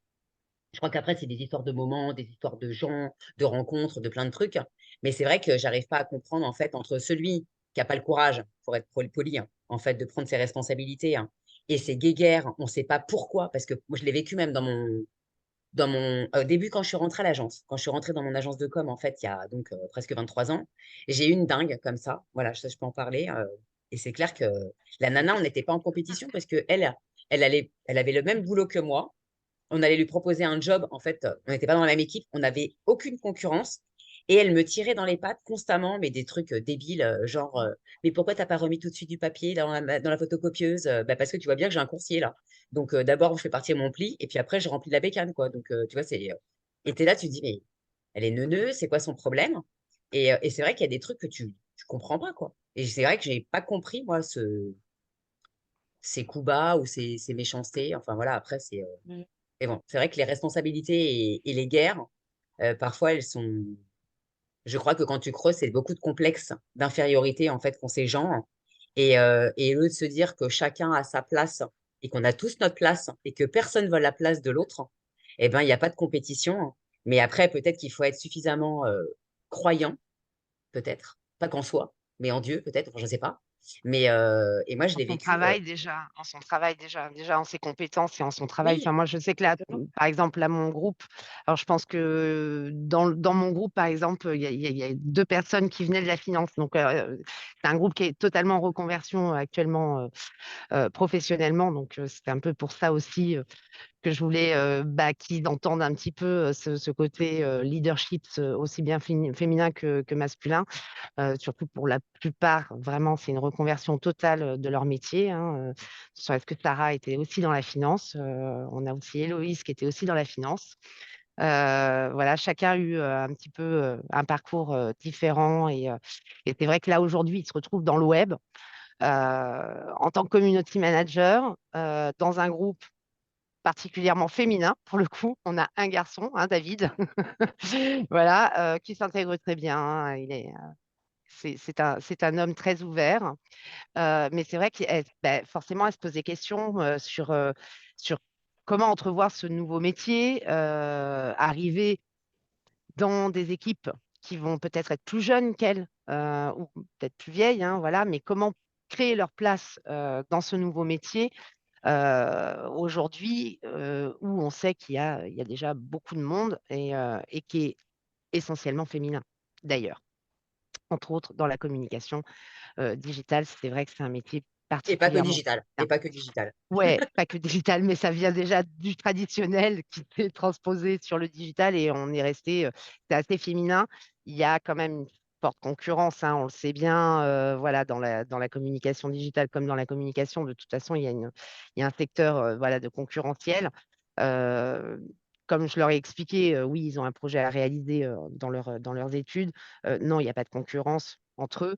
je crois qu'après, c'est des histoires de moments, des histoires de gens, de rencontres, de plein de trucs. Mais c'est vrai que j'arrive pas à comprendre, en fait, entre celui qui a pas le courage, pour être poli, hein, en fait, de prendre ses responsabilités, hein, et ces guéguerres, on ne sait pas pourquoi, parce que moi, je l'ai vécu même au début, quand je suis rentrée à l'agence, quand je suis rentrée dans mon agence de com, en fait, il y a donc presque 23 ans, j'ai eu une dingue comme ça. Voilà, je peux en parler. Et c'est clair que la nana, on n'était pas en compétition parce que elle avait le même boulot que moi, on allait lui proposer un job. En fait, on n'était pas dans la même équipe, on n'avait aucune concurrence. Et elle me tirait dans les pattes constamment, mais des trucs débiles, genre, mais pourquoi t'as pas remis tout de suite du papier dans la photocopieuse? Bah, parce que tu vois bien que j'ai un coursier là. Donc d'abord, je fais partir mon pli, et puis après, je remplis de la bécane, quoi. Donc, tu vois, et t'es là, tu te dis, mais elle est neuneu, c'est quoi son problème? Et c'est vrai qu'il y a des trucs que tu comprends pas, quoi. Et c'est vrai que j'ai pas compris, moi, ces coups bas ou ces méchancetés. Enfin, voilà, après, Mhm. et bon, c'est vrai que les responsabilités et les guerres, parfois, elles sont. Je crois que quand tu creuses, c'est beaucoup de complexes d'infériorité en fait qu'ont ces gens. Et eux de se dire que chacun a sa place et qu'on a tous notre place et que personne ne veut la place de l'autre, eh ben, il n'y a pas de compétition. Mais après, peut-être qu'il faut être suffisamment croyant, peut-être, pas qu'en soi, mais en Dieu, peut-être, enfin, je ne sais pas. Et moi, je En l'ai son vécu. travail déjà en ses compétences et en son travail. Oui, Enfin, moi, je sais que là, Exactement. par exemple, là, mon groupe, alors je pense que dans mon groupe, par exemple, il y a 2 personnes qui venaient de la finance. Donc, c'est un groupe qui est totalement en reconversion actuellement, professionnellement. Donc, c'était un peu pour ça aussi, que je voulais qu'ils entendent un petit peu ce côté leadership aussi bien féminin que masculin. Surtout pour la plupart, vraiment, c'est une reconversion totale de leur métier. Hein. Est-ce que Sarah était aussi dans la finance? On a aussi Héloïse qui était aussi dans la finance. Voilà, chacun a eu un petit peu un parcours différent. Et c'est vrai que là, aujourd'hui, ils se retrouvent dans le web en tant que community manager dans un groupe particulièrement féminin, pour le coup. On a un garçon, hein, David, voilà, qui s'intègre très bien. Hein. C'est un homme très ouvert, mais c'est vrai que forcément, elle se pose des questions sur comment entrevoir ce nouveau métier, arriver dans des équipes qui vont peut-être être plus jeunes qu'elle ou peut-être plus vieilles, hein, voilà, mais comment créer leur place dans ce nouveau métier aujourd'hui où on sait qu'il y a déjà beaucoup de monde et qui est essentiellement féminin, d'ailleurs, entre autres dans la communication digital, c'est vrai que c'est un métier et pas que particulièrement digital. Et féminin. pas que digital. Ouais, pas que digital, mais ça vient déjà du traditionnel qui s'est transposé sur le digital et on est resté, c'est assez féminin. Il y a quand même une forte concurrence, hein, on le sait bien, voilà, dans la communication digitale comme dans la communication. De toute façon, il y a un secteur, voilà, de concurrentiel. Heu, Comme je leur ai expliqué, oui, ils ont un projet à réaliser, dans leurs études. Non, il y a pas de concurrence entre eux,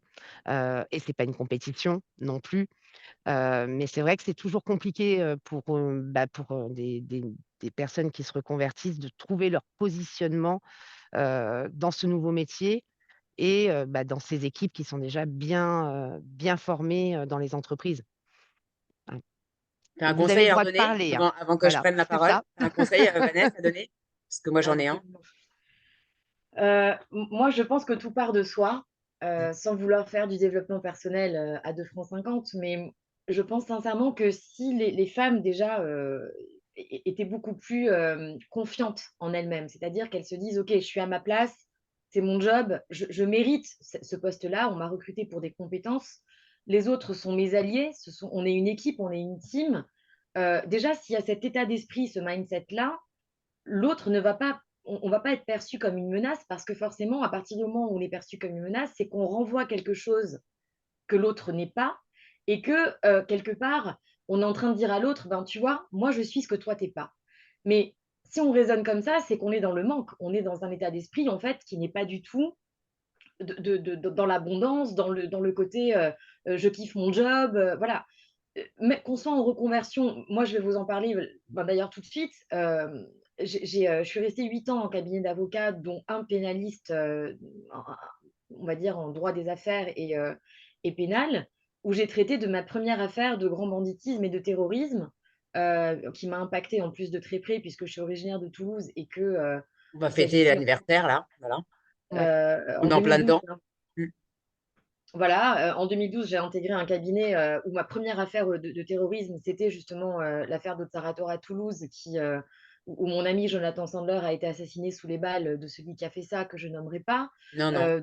et c'est pas une compétition non plus. Mais c'est vrai que c'est toujours compliqué pour des personnes qui se reconvertissent de trouver leur positionnement dans ce nouveau métier et dans ces équipes qui sont déjà bien formées dans les entreprises. Hein. Tu as Et un vous avez conseil le à leur droit de donner parler, hein. avant que je Voilà, prenne la c'est parole? ça. Tu as un conseil, Vanessa, à donner? Parce que moi, j'en ai un. Absolument. Moi, je pense que tout part de soi, sans vouloir faire du développement personnel à 2 francs 50, mais je pense sincèrement que si les femmes déjà étaient beaucoup plus confiantes en elles-mêmes, c'est-à-dire qu'elles se disent, OK, je suis à ma place, c'est mon job, je mérite ce poste-là, on m'a recruté pour des compétences, les autres sont mes alliés, on est une équipe, on est une team. Déjà, s'il y a cet état d'esprit, ce mindset-là, l'autre ne va pas on va pas être perçu comme une menace parce que forcément, à partir du moment où on est perçu comme une menace, c'est qu'on renvoie quelque chose que l'autre n'est pas et que, quelque part, on est en train de dire à l'autre: «Ben, tu vois, moi, je suis ce que toi, tu es pas». Mais si on raisonne comme ça, c'est qu'on est dans le manque. On est dans un état d'esprit, en fait, qui n'est pas du tout dans l'abondance, dans le côté, «Je kiffe mon job», voilà. Mais qu'on soit en reconversion, moi je vais vous en parler, d'ailleurs tout de suite. Je suis restée 8 ans en cabinet d'avocat, dont un pénaliste, on va dire en droit des affaires et pénal, où j'ai traité de ma première affaire de grand banditisme et de terrorisme, qui m'a impactée en plus de très près puisque je suis originaire de Toulouse et que, On va il fêter s'agissait l'anniversaire, là. Voilà. Ouais. On en est en plein 2012. dedans. Mm. Voilà, en 2012, j'ai intégré un cabinet où ma première affaire de terrorisme, c'était justement l'affaire d'Otsarator à Toulouse, où mon ami Jonathan Sandler a été assassiné sous les balles de celui qui a fait ça, que je nommerai pas, Non, non.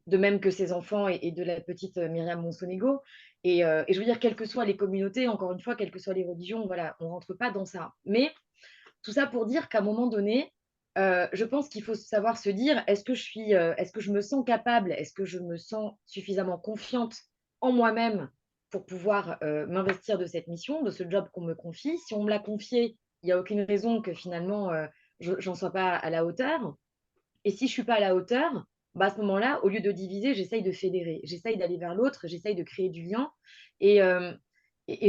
de même que ses enfants et de la petite Myriam Monsonego. Et je veux dire, quelles que soient les communautés, encore une fois, quelles que soient les religions, voilà, on rentre pas dans ça. Mais tout ça pour dire qu'à un moment donné, je pense qu'il faut savoir se dire: «Est-ce que je me sens capable? Est-ce que je me sens suffisamment confiante en moi-même pour pouvoir, m'investir de cette mission, de ce job qu'on me confie? Si on me l'a confié, il y a aucune raison que finalement, je j'en sois pas à la hauteur. Et si je suis pas à la hauteur, à ce moment-là, au lieu de diviser, j'essaye de fédérer. J'essaye d'aller vers l'autre, j'essaye de créer du lien et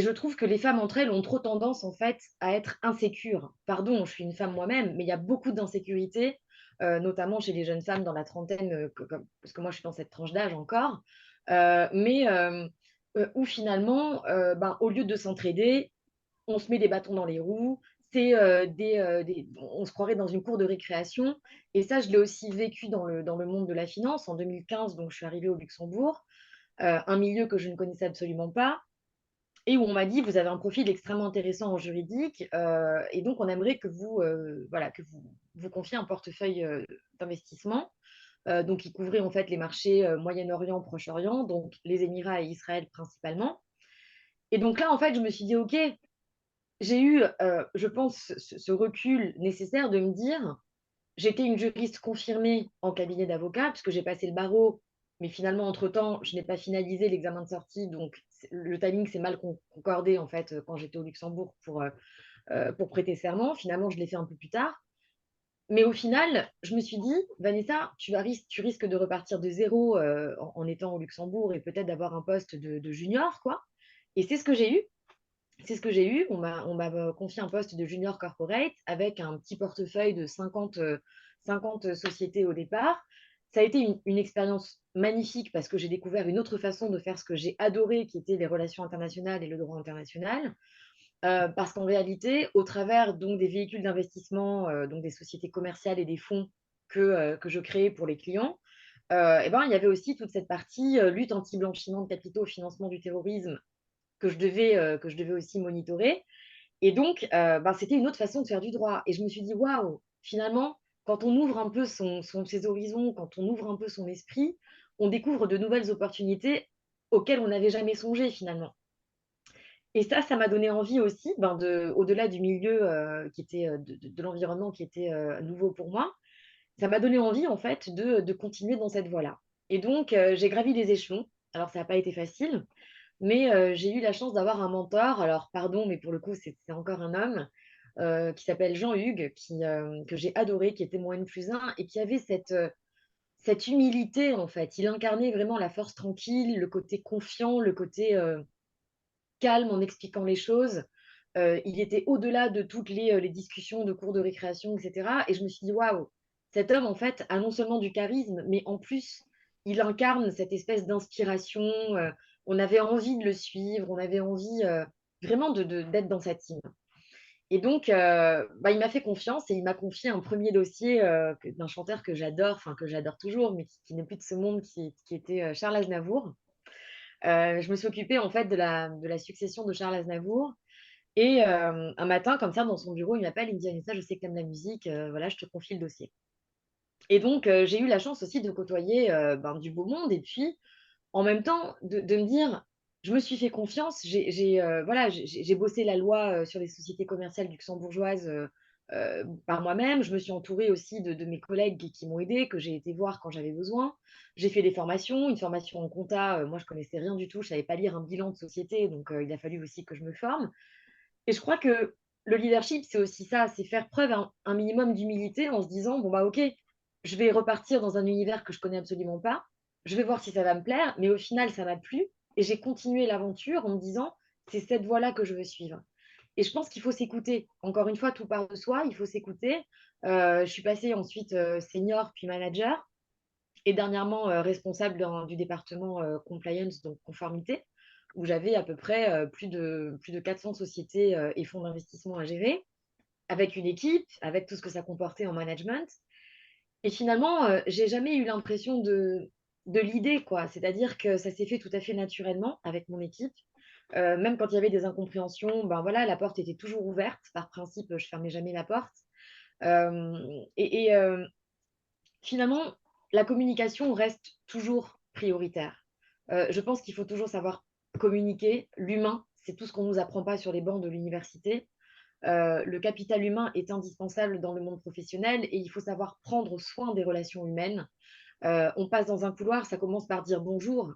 je trouve que les femmes entre elles ont trop tendance, en fait, à être insécures. Pardon, je suis une femme moi-même, mais il y a beaucoup d'insécurité, notamment chez les jeunes femmes dans la trentaine, parce que moi, je suis dans cette tranche d'âge encore, mais où finalement, au lieu de s'entraider, on se met des bâtons dans les roues, c'est on se croirait dans une cour de récréation. Et ça, je l'ai aussi vécu dans le monde de la finance. En 2015, donc, je suis arrivée au Luxembourg, un milieu que je ne connaissais absolument pas, et où on m'a dit, vous avez un profil extrêmement intéressant en juridique, et donc on aimerait que voilà, que vous confiez un portefeuille d'investissement. Donc, qui couvrait en fait les marchés Moyen-Orient, Proche-Orient, donc les Émirats et Israël principalement. Et donc là, en fait, je me suis dit, OK, j'ai eu, je pense, ce recul nécessaire de me dire: «J'étais une juriste confirmée en cabinet d'avocat», puisque j'ai passé le barreau, mais finalement, entre-temps, je n'ai pas finalisé l'examen de sortie, donc le timing s'est mal concordé, en fait, quand j'étais au Luxembourg pour prêter serment. Finalement, je l'ai fait un peu plus tard. Mais au final, je me suis dit: «Vanessa, tu risques de repartir de zéro, en étant au Luxembourg et peut-être d'avoir un poste de junior, quoi». Et c'est ce que j'ai eu. C'est ce que j'ai eu. On m'a confié un poste de junior corporate avec un petit portefeuille de 50 sociétés au départ. Ça a été une expérience magnifique parce que j'ai découvert une autre façon de faire ce que j'ai adoré, qui était les relations internationales et le droit international. Parce qu'en réalité, au travers donc des véhicules d'investissement, donc des sociétés commerciales et des fonds que je créais pour les clients, il y avait aussi toute cette partie, lutte anti-blanchiment de capitaux, financement du terrorisme, que je devais aussi monitorer. Et donc, c'était une autre façon de faire du droit. Et je me suis dit: «Waouh, finalement, quand on ouvre un peu ses horizons, quand on ouvre un peu son esprit, on découvre de nouvelles opportunités auxquelles on n'avait jamais songé finalement». Et ça m'a donné envie aussi, au-delà du milieu, qui était, de l'environnement qui était, nouveau pour moi, ça m'a donné envie en fait de continuer dans cette voie-là. Et donc, j'ai gravi les échelons. Alors ça n'a pas été facile, mais j'ai eu la chance d'avoir un mentor. Alors pardon, mais pour le coup, c'est encore un homme, qui s'appelle Jean-Hugues, que j'ai adoré, qui était mon N+1 et qui avait cette humilité, en fait. Il incarnait vraiment la force tranquille, le côté confiant, le côté, calme en expliquant les choses. Il était au-delà de toutes les discussions de cours de récréation, etc. Et je me suis dit, waouh, cet homme, en fait, a non seulement du charisme, mais en plus, il incarne cette espèce d'inspiration. On avait envie de le suivre, on avait envie vraiment d'être dans sa team. Et donc, bah, il m'a fait confiance et il m'a confié un premier dossier d'un chanteur que j'adore, enfin que j'adore toujours, mais qui n'est plus de ce monde, qui était Charles Aznavour. Je me suis occupée en fait de la succession de Charles Aznavour. Et un matin, comme ça, dans son bureau, il m'appelle, il me dit: «Anissa, je sais que tu aimes la musique, voilà, je te confie le dossier». Et donc, j'ai eu la chance aussi de côtoyer ben, du beau monde. Et puis, en même temps, de me dire, je me suis fait confiance, voilà, j'ai bossé la loi sur les sociétés commerciales luxembourgeoises par moi-même. Je me suis entourée aussi de mes collègues qui m'ont aidée, que j'ai été voir quand j'avais besoin. J'ai fait des formations, une formation en compta. Moi, je connaissais rien du tout, je savais pas lire un bilan de société, donc il a fallu aussi que je me forme. Et je crois que le leadership, c'est aussi ça, c'est faire preuve un minimum d'humilité en se disant, bon, bah, ok, je vais repartir dans un univers que je connais absolument pas, je vais voir si ça va me plaire, mais au final, ça m'a plu, et j'ai continué l'aventure en me disant, c'est cette voie-là que je veux suivre. Et je pense qu'il faut s'écouter. Encore une fois, tout part de soi, il faut s'écouter. Je suis passée ensuite senior, puis manager, et dernièrement responsable du département compliance, donc conformité, où j'avais à peu près plus de 400 sociétés et fonds d'investissement à gérer, avec une équipe, avec tout ce que ça comportait en management. Et finalement, j'ai jamais eu l'impression de l'idée, quoi. C'est-à-dire que ça s'est fait tout à fait naturellement avec mon équipe. Même quand il y avait des incompréhensions, ben voilà, la porte était toujours ouverte. Par principe, je fermais jamais la porte. Euh, et finalement, la communication reste toujours prioritaire. Je pense qu'il faut toujours savoir communiquer. L'humain, c'est tout ce qu'on ne nous apprend pas sur les bancs de l'université. Le capital humain est indispensable dans le monde professionnel et il faut savoir prendre soin des relations humaines. On passe dans un couloir, ça commence par dire bonjour.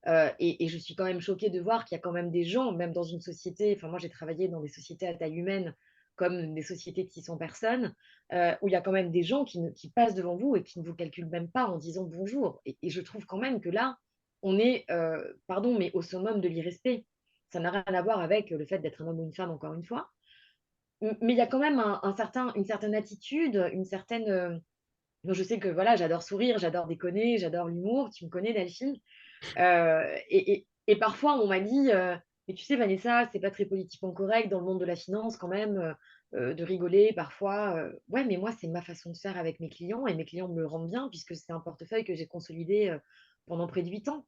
Et je suis quand même choquée de voir qu'il y a quand même des gens, même dans une société, enfin moi j'ai travaillé dans des sociétés à taille humaine, comme des sociétés de 600 personnes, où il y a quand même des gens qui passent devant vous et qui ne vous calculent même pas en disant bonjour. Et je trouve quand même que là, on est, pardon, mais au summum de l'irrespect. Ça n'a rien à voir avec le fait d'être un homme ou une femme, encore une fois. Mais il y a quand même une certaine attitude, une certaine... moi, je sais que voilà, j'adore sourire, j'adore déconner, j'adore l'humour. Tu me connais, Delphine. Et parfois, on m'a dit, mais tu sais, Vanessa, c'est pas très politiquement correct dans le monde de la finance quand même, de rigoler parfois. Ouais, mais moi, c'est ma façon de faire avec mes clients et mes clients me le rendent bien puisque c'est un portefeuille que j'ai consolidé pendant près de 8 ans.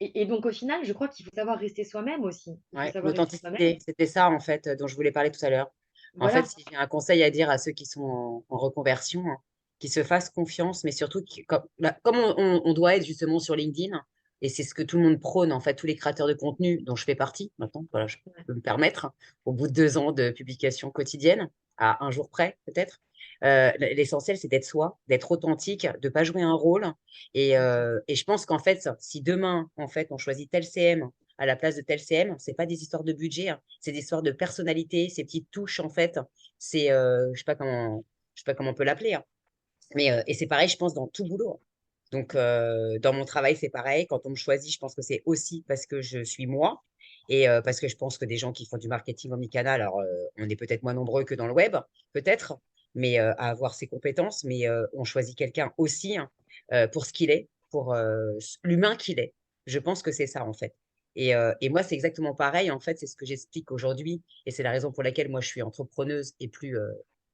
Et donc, au final, je crois qu'il faut savoir rester soi-même aussi. Il faut Ouais, savoir rester soi-même. l'authenticité, c'était ça en fait dont je voulais parler tout à l'heure. En fait, Voilà. si j'ai un conseil à dire à ceux qui sont en reconversion, hein, qu'ils se fassent confiance, mais surtout comme on doit être justement sur LinkedIn, et c'est ce que tout le monde prône, en fait, tous les créateurs de contenu dont je fais partie maintenant, voilà, je Ouais. peux me permettre, au bout de 2 ans de publication quotidienne, à un jour près peut-être. L'essentiel, c'est d'être soi, d'être authentique, de ne pas jouer un rôle. Et je pense qu'en fait, si demain, en fait, on choisit tel CM à la place de tel CM, c'est pas des histoires de budget, hein, c'est des histoires de personnalité, ces petites touches, en fait. C'est, je sais pas comment on peut l'appeler, hein. Mais, et c'est pareil, je pense, dans tout boulot. Donc, dans mon travail, c'est pareil. Quand on me choisit, je pense que c'est aussi parce que je suis moi et parce que je pense que des gens qui font du marketing omnicanal, alors on est peut-être moins nombreux que dans le web, peut-être, mais à avoir ces compétences. Mais on choisit quelqu'un aussi hein, pour ce qu'il est, pour l'humain qu'il est. Je pense que c'est ça, en fait. Et moi, c'est exactement pareil. En fait, c'est ce que j'explique aujourd'hui. Et c'est la raison pour laquelle moi, je suis entrepreneuse et plus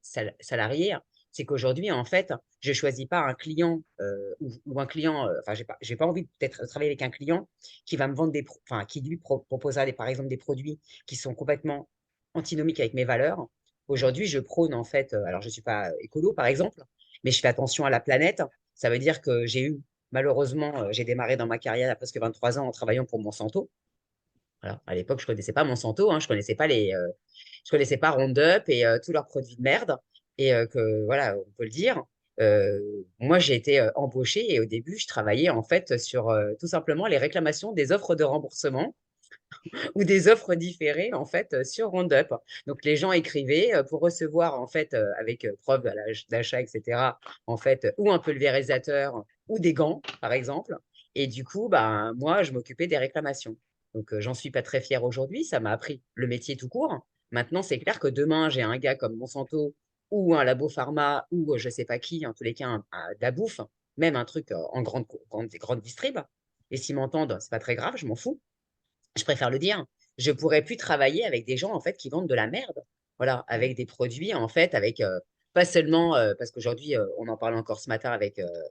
salariée. C'est qu'aujourd'hui, en fait, je choisis pas un client ou un client, enfin, j'ai pas envie peut-être de travailler avec un client qui va me vendre enfin, qui lui proposera par exemple des produits qui sont complètement antinomiques avec mes valeurs. Aujourd'hui, je prône en fait, alors je suis pas écolo par exemple, mais je fais attention à la planète. Ça veut dire que malheureusement, j'ai démarré dans ma carrière à presque 23 ans en travaillant pour Monsanto. Voilà. À l'époque, je connaissais pas Monsanto, hein, je connaissais pas Roundup et tous leurs produits de merde. Et que voilà, on peut le dire. Moi, j'ai été embauchée et au début, je travaillais en fait sur tout simplement les réclamations des offres de remboursement ou des offres différées en fait sur Roundup. Donc, les gens écrivaient pour recevoir en fait avec preuve d'achat, etc. En fait, ou un pulvérisateur ou des gants, par exemple. Et du coup, bah, moi, je m'occupais des réclamations. Donc, j'en suis pas très fière aujourd'hui. Ça m'a appris le métier tout court. Maintenant, c'est clair que demain, j'ai un gars comme Monsanto ou un labo pharma ou je sais pas qui, en tous les cas, de la bouffe, même un truc en grande distrib. Et s'ils m'entendent, c'est pas très grave, je m'en fous. Je préfère le dire. Je pourrais plus travailler avec des gens en fait qui vendent de la merde. Voilà, avec des produits en fait, avec pas seulement parce qu'aujourd'hui on en parlait encore ce matin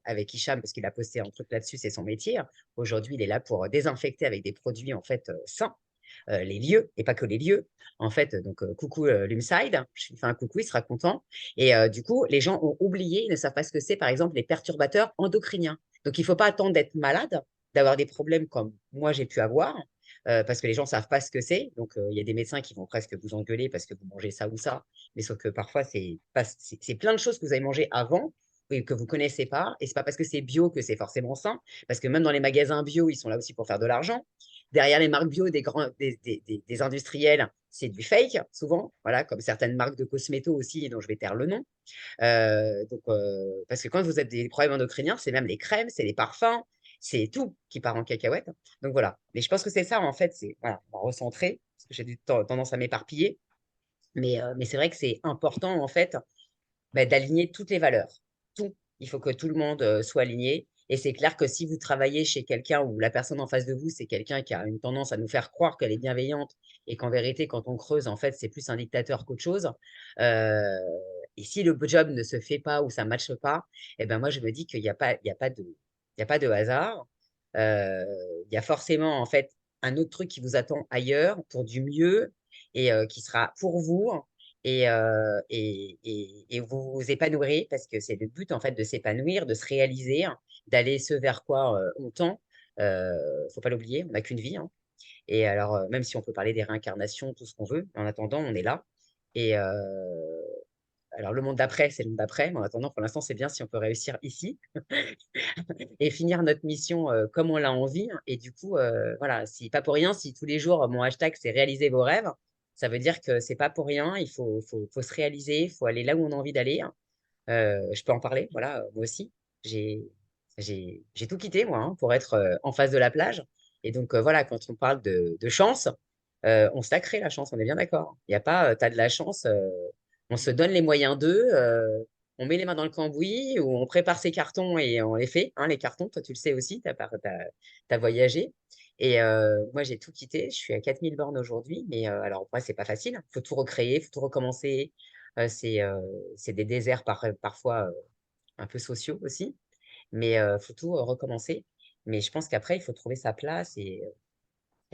avec Hicham parce qu'il a posté un truc là-dessus, c'est son métier. Aujourd'hui, il est là pour désinfecter avec des produits en fait sains les lieux et pas que les lieux. En fait, donc coucou Lumside, je lui fais un coucou, il sera content. Et du coup, les gens ont oublié, ils ne savent pas ce que c'est, par exemple, les perturbateurs endocriniens. Donc, il ne faut pas attendre d'être malade, d'avoir des problèmes comme moi j'ai pu avoir, parce que les gens ne savent pas ce que c'est. Donc, il y a des médecins qui vont presque vous engueuler parce que vous mangez ça ou ça. Mais sauf que parfois, c'est plein de choses que vous avez mangées avant et que vous ne connaissez pas. Et ce n'est pas parce que c'est bio que c'est forcément sain. Parce que même dans les magasins bio, ils sont là aussi pour faire de l'argent. Derrière les marques bio des industriels, c'est du fake, souvent, voilà, comme certaines marques de cosméto aussi, dont je vais taire le nom. Parce que quand vous avez des problèmes endocriniens, c'est même les crèmes, c'est les parfums, c'est tout qui part en cacahuète. Donc voilà. Mais je pense que c'est ça, en fait, c'est voilà, on va recentrer, parce que j'ai tendance à m'éparpiller. Mais c'est vrai que c'est important, en fait, d'aligner toutes les valeurs. Tout. Il faut que tout le monde soit aligné. Et c'est clair que si vous travaillez chez quelqu'un où la personne en face de vous, c'est quelqu'un qui a une tendance à nous faire croire qu'elle est bienveillante et qu'en vérité, quand on creuse, en fait, c'est plus un dictateur qu'autre chose. euh, et si le job ne se fait pas ou ça ne matche pas, eh ben moi, je me dis qu'il n'y a pas, il y a pas de, il y a pas de hasard. Euh, il y a forcément, en fait, un autre truc qui vous attend ailleurs pour du mieux et qui sera pour vous et vous vous épanouirez parce que c'est le but en fait de s'épanouir, de se réaliser, hein, d'aller ce vers quoi on tend. Faut pas l'oublier, on n'a qu'une vie, hein. Et alors, même si on peut parler des réincarnations, tout ce qu'on veut, en attendant, on est là. Et alors, le monde d'après, c'est le monde d'après. Mais en attendant, pour l'instant, c'est bien si on peut réussir ici et finir notre mission comme on l'a envie. Et du coup, voilà, si pas pour rien, si tous les jours mon hashtag c'est réaliser vos rêves, ça veut dire que c'est pas pour rien. Il faut se réaliser, il faut aller là où on a envie d'aller. Je peux en parler, voilà, moi aussi. J'ai, j'ai tout quitté, moi, hein, pour être en face de la plage. Et donc, voilà, quand on parle de chance, on se la crée, la chance, on est bien d'accord. Il n'y a pas, tu as de la chance, on se donne les moyens d'eux, on met les mains dans le cambouis, ou on prépare ses cartons et on les fait, hein, les cartons. Toi, tu le sais aussi, tu as voyagé. Et moi, j'ai tout quitté. Je suis à 4000 bornes aujourd'hui. Mais alors, moi, c'est pas facile. Il faut tout recréer, il faut tout recommencer. C'est des déserts parfois un peu sociaux aussi. Mais il faut tout recommencer. Mais je pense qu'après, il faut trouver sa place. Et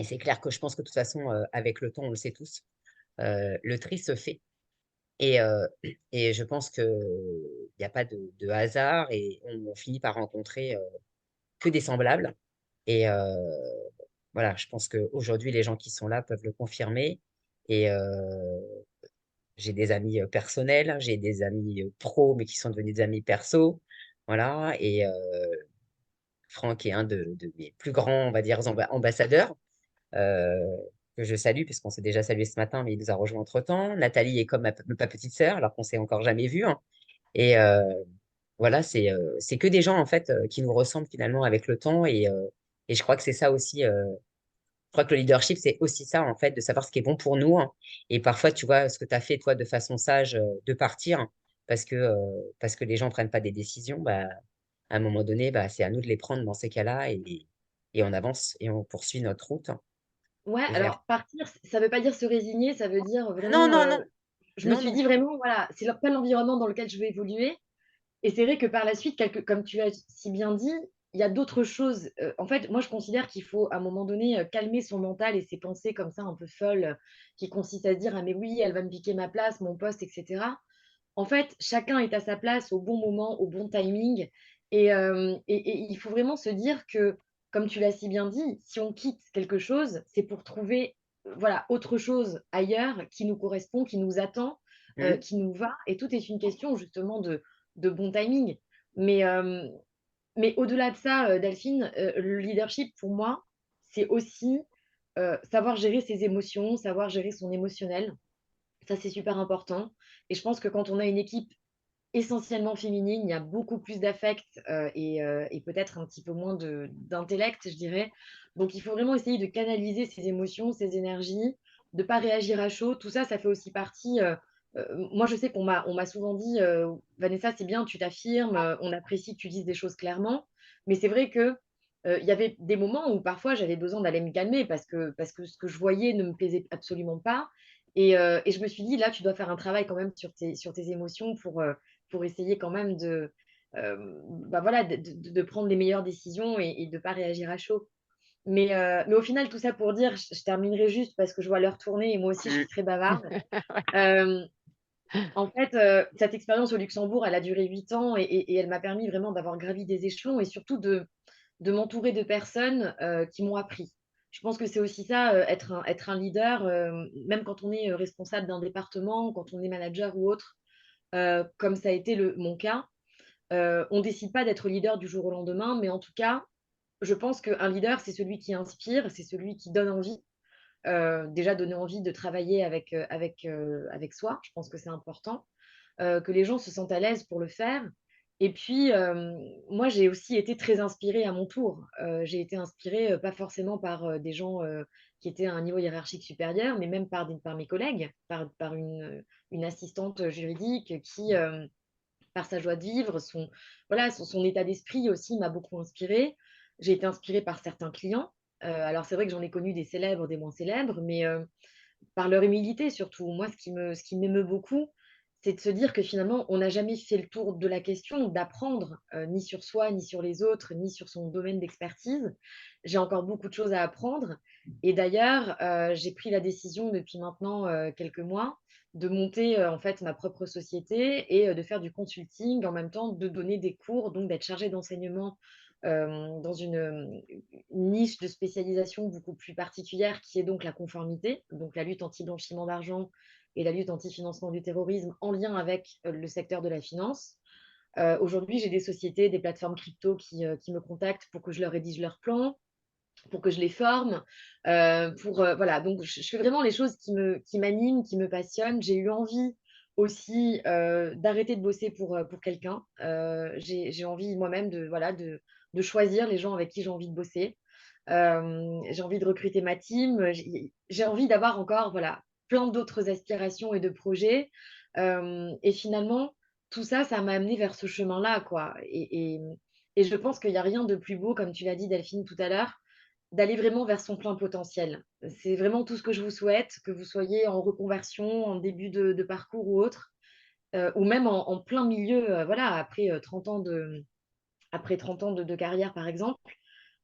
c'est clair que je pense que de toute façon, avec le temps, on le sait tous, le tri se fait. Et, et je pense qu'il n'y a pas de hasard et on finit par rencontrer que des semblables. Et voilà, je pense qu'aujourd'hui, les gens qui sont là peuvent le confirmer. Et j'ai des amis personnels, j'ai des amis pros, mais qui sont devenus des amis perso. Voilà. Et Franck est un de mes plus grands, on va dire, ambassadeurs euh, que je salue, puisqu'on s'est déjà salué ce matin, mais il nous a rejoint entre-temps. Nathalie est comme ma petite sœur, alors qu'on s'est encore jamais vu, hein. Et voilà, c'est que des gens, en fait, qui nous ressemblent finalement avec le temps. Et je crois que c'est ça aussi. Je crois que le leadership, c'est aussi ça, en fait, de savoir ce qui est bon pour nous, hein. Et parfois, tu vois, ce que tu as fait, toi, de façon sage, de partir, parce que les gens ne prennent pas des décisions, bah, à un moment donné, bah, c'est à nous de les prendre dans ces cas-là et on avance et on poursuit notre route Ouais, vers. alors partir, ça veut pas dire se résigner, ça veut dire Non, vraiment, non, non, je me non, suis non. dit vraiment, voilà, c'est pas l'environnement dans lequel je veux évoluer. Et c'est vrai que par la suite, comme tu as si bien dit, il y a d'autres choses. En fait, moi, je considère qu'il faut, à un moment donné, calmer son mental et ses pensées comme ça, un peu folles, qui consistent à se dire, ah mais oui, elle va me piquer ma place, mon poste, etc. En fait, chacun est à sa place au bon moment, au bon timing. Et il faut vraiment se dire que, comme tu l'as si bien dit, si on quitte quelque chose, c'est pour trouver voilà, autre chose ailleurs qui nous correspond, qui nous attend, Hmm. qui nous va. Et tout est une question justement de bon timing. Mais, euh, mais au-delà de ça, Delphine, le leadership, pour moi, c'est aussi savoir gérer ses émotions, savoir gérer son émotionnel. Ça, c'est super important. Et je pense que quand on a une équipe essentiellement féminine, il y a beaucoup plus d'affect et peut-être un petit peu moins d'intellect, je dirais. Donc, il faut vraiment essayer de canaliser ses émotions, ses énergies, de ne pas réagir à chaud. Tout ça, ça fait aussi partie. Moi, je sais qu'on m'a souvent dit, Vanessa, c'est bien, tu t'affirmes, on apprécie que tu dises des choses clairement. Mais c'est vrai que il y avait des moments où parfois j'avais besoin d'aller me calmer parce que ce que je voyais ne me plaisait absolument pas. Et je me suis dit, là, tu dois faire un travail quand même sur tes émotions pour essayer quand même bah voilà, de prendre les meilleures décisions et de ne pas réagir à chaud. Mais au final, tout ça pour dire, je terminerai juste parce que je vois l'heure tourner et moi aussi, je suis très bavarde. Euh, En fait, cette expérience au Luxembourg, elle a duré 8 ans et elle m'a permis vraiment d'avoir gravi des échelons et surtout de m'entourer de personnes qui m'ont appris. Je pense que c'est aussi ça, être un leader, même quand on est responsable d'un département, quand on est manager ou autre, comme ça a été mon cas. On ne décide pas d'être leader du jour au lendemain, mais en tout cas, je pense qu'un leader, c'est celui qui inspire, c'est celui qui donne envie. Déjà, donner envie de travailler avec soi, je pense que c'est important, que les gens se sentent à l'aise pour le faire. Et puis, moi, j'ai aussi été très inspirée à mon tour. J'ai été inspirée, pas forcément par des gens qui étaient à un niveau hiérarchique supérieur, mais même par mes collègues, par une assistante juridique qui, par sa joie de vivre, voilà, son état d'esprit aussi m'a beaucoup inspirée. J'ai été inspirée par certains clients. Alors, c'est vrai que j'en ai connu des célèbres, des moins célèbres, mais par leur humilité surtout. Moi, ce qui m'émeut beaucoup, c'est de se dire que finalement, on n'a jamais fait le tour de la question d'apprendre, ni sur soi, ni sur les autres, ni sur son domaine d'expertise. J'ai encore beaucoup de choses à apprendre. Et d'ailleurs, j'ai pris la décision depuis maintenant quelques mois de monter en fait ma propre société et de faire du consulting en même temps de donner des cours, donc d'être chargée d'enseignement dans une niche de spécialisation beaucoup plus particulière qui est donc la conformité, donc la lutte anti-blanchiment d'argent et la lutte anti-financement du terrorisme en lien avec le secteur de la finance. Aujourd'hui, j'ai des sociétés, des plateformes crypto qui me contactent pour que je leur rédige leur plan, pour que je les forme. Voilà, donc je fais vraiment les choses qui m'animent, qui me passionnent. J'ai eu envie aussi d'arrêter de bosser pour quelqu'un. J'ai envie moi-même voilà, de choisir les gens avec qui j'ai envie de bosser. J'ai envie de recruter ma team. J'ai envie d'avoir encore voilà, plein d'autres aspirations et de projets. Et finalement, tout ça, ça m'a amené vers ce chemin-là, quoi. Et je pense qu'il n'y a rien de plus beau, comme tu l'as dit, Delphine, tout à l'heure, d'aller vraiment vers son plein potentiel. C'est vraiment tout ce que je vous souhaite, que vous soyez en reconversion, en début de parcours ou autre, ou même en plein milieu, voilà, après 30 ans de carrière, par exemple,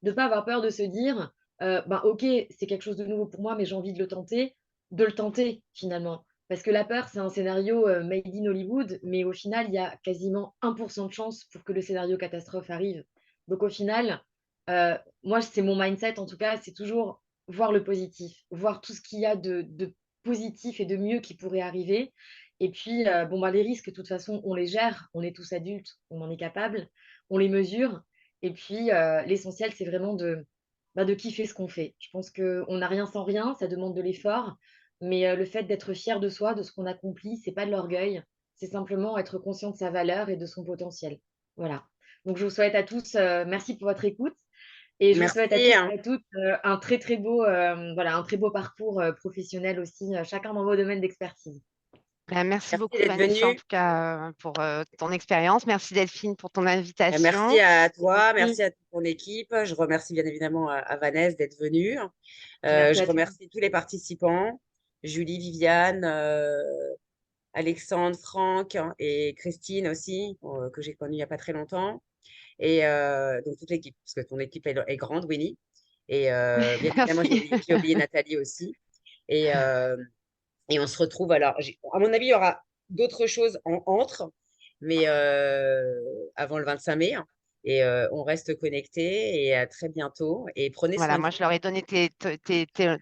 de ne pas avoir peur de se dire, ben, OK, c'est quelque chose de nouveau pour moi, mais j'ai envie de le tenter finalement. Parce que la peur, c'est un scénario made in Hollywood, mais au final, il y a quasiment 1% de chance pour que le scénario catastrophe arrive. Donc au final, moi, c'est mon mindset, en tout cas, c'est toujours voir le positif, voir tout ce qu'il y a de positif et de mieux qui pourrait arriver. Et puis, bon, bah, les risques, de toute façon, on les gère, on est tous adultes, on en est capable, on les mesure. Et puis, l'essentiel, c'est vraiment de kiffer ce qu'on fait. Je pense qu'on n'a rien sans rien, ça demande de l'effort, mais le fait d'être fier de soi, de ce qu'on accomplit, c'est pas de l'orgueil, c'est simplement être conscient de sa valeur et de son potentiel. Voilà. Donc, je vous souhaite à tous, merci pour votre écoute, et je vous souhaite à Merci, tous hein. et à toutes un très très beau, voilà, un très beau parcours professionnel aussi, chacun dans vos domaines d'expertise. Merci Merci beaucoup, d'être Vanessa, en venu. tout cas, pour ton expérience. Merci, Delphine, pour ton Merci invitation. à toi, Merci, merci à toute ton équipe. Je remercie bien évidemment à Vanessa d'être venue. merci Je à tous. remercie tous les participants, Julie, Viviane, Alexandre, Franck et Christine aussi, que j'ai connue il n'y a pas très longtemps. Et donc toute l'équipe, parce que ton équipe est grande, Winnie. Et bien évidemment, Merci. j'ai oublié Nathalie aussi. Et, et on se retrouve. Alors, à mon avis, il y aura d'autres choses entre, mais avant le 25 mai, hein. Et on reste connectés et à très bientôt. Et prenez Voilà, soin de moi, vous. je leur ai donné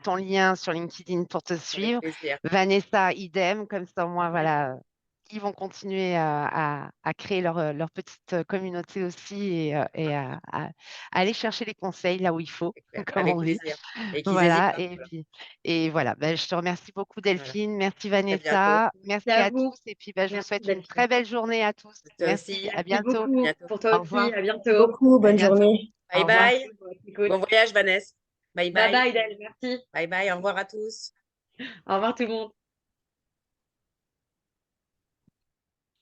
ton lien sur LinkedIn pour te Avec suivre. plaisir. Vanessa, idem, comme ça, moi, voilà, ils vont continuer à créer leur petite communauté aussi et à aller chercher les conseils là où il faut, C'est clair. comme Avec on dit. plaisir. Et qu'ils hésitent Voilà, pas. et Voilà. puis voilà, ben, je te remercie beaucoup Voilà. Delphine, merci À bientôt. Vanessa, Merci merci à à vous. tous et puis ben, je vous Merci souhaite une Delphine. très belle journée à tous. Toi Merci, aussi. à Merci bientôt. beaucoup À bientôt. pour toi Au aussi. revoir. À Merci bientôt. beaucoup. À Bonne bientôt. journée. Bye Au revoir. bye. Pour votre écoute. Bon voyage, Vanessa. Bye Bye bye. bye Del, merci. Bye bye. Au revoir à tous. Au revoir tout le monde.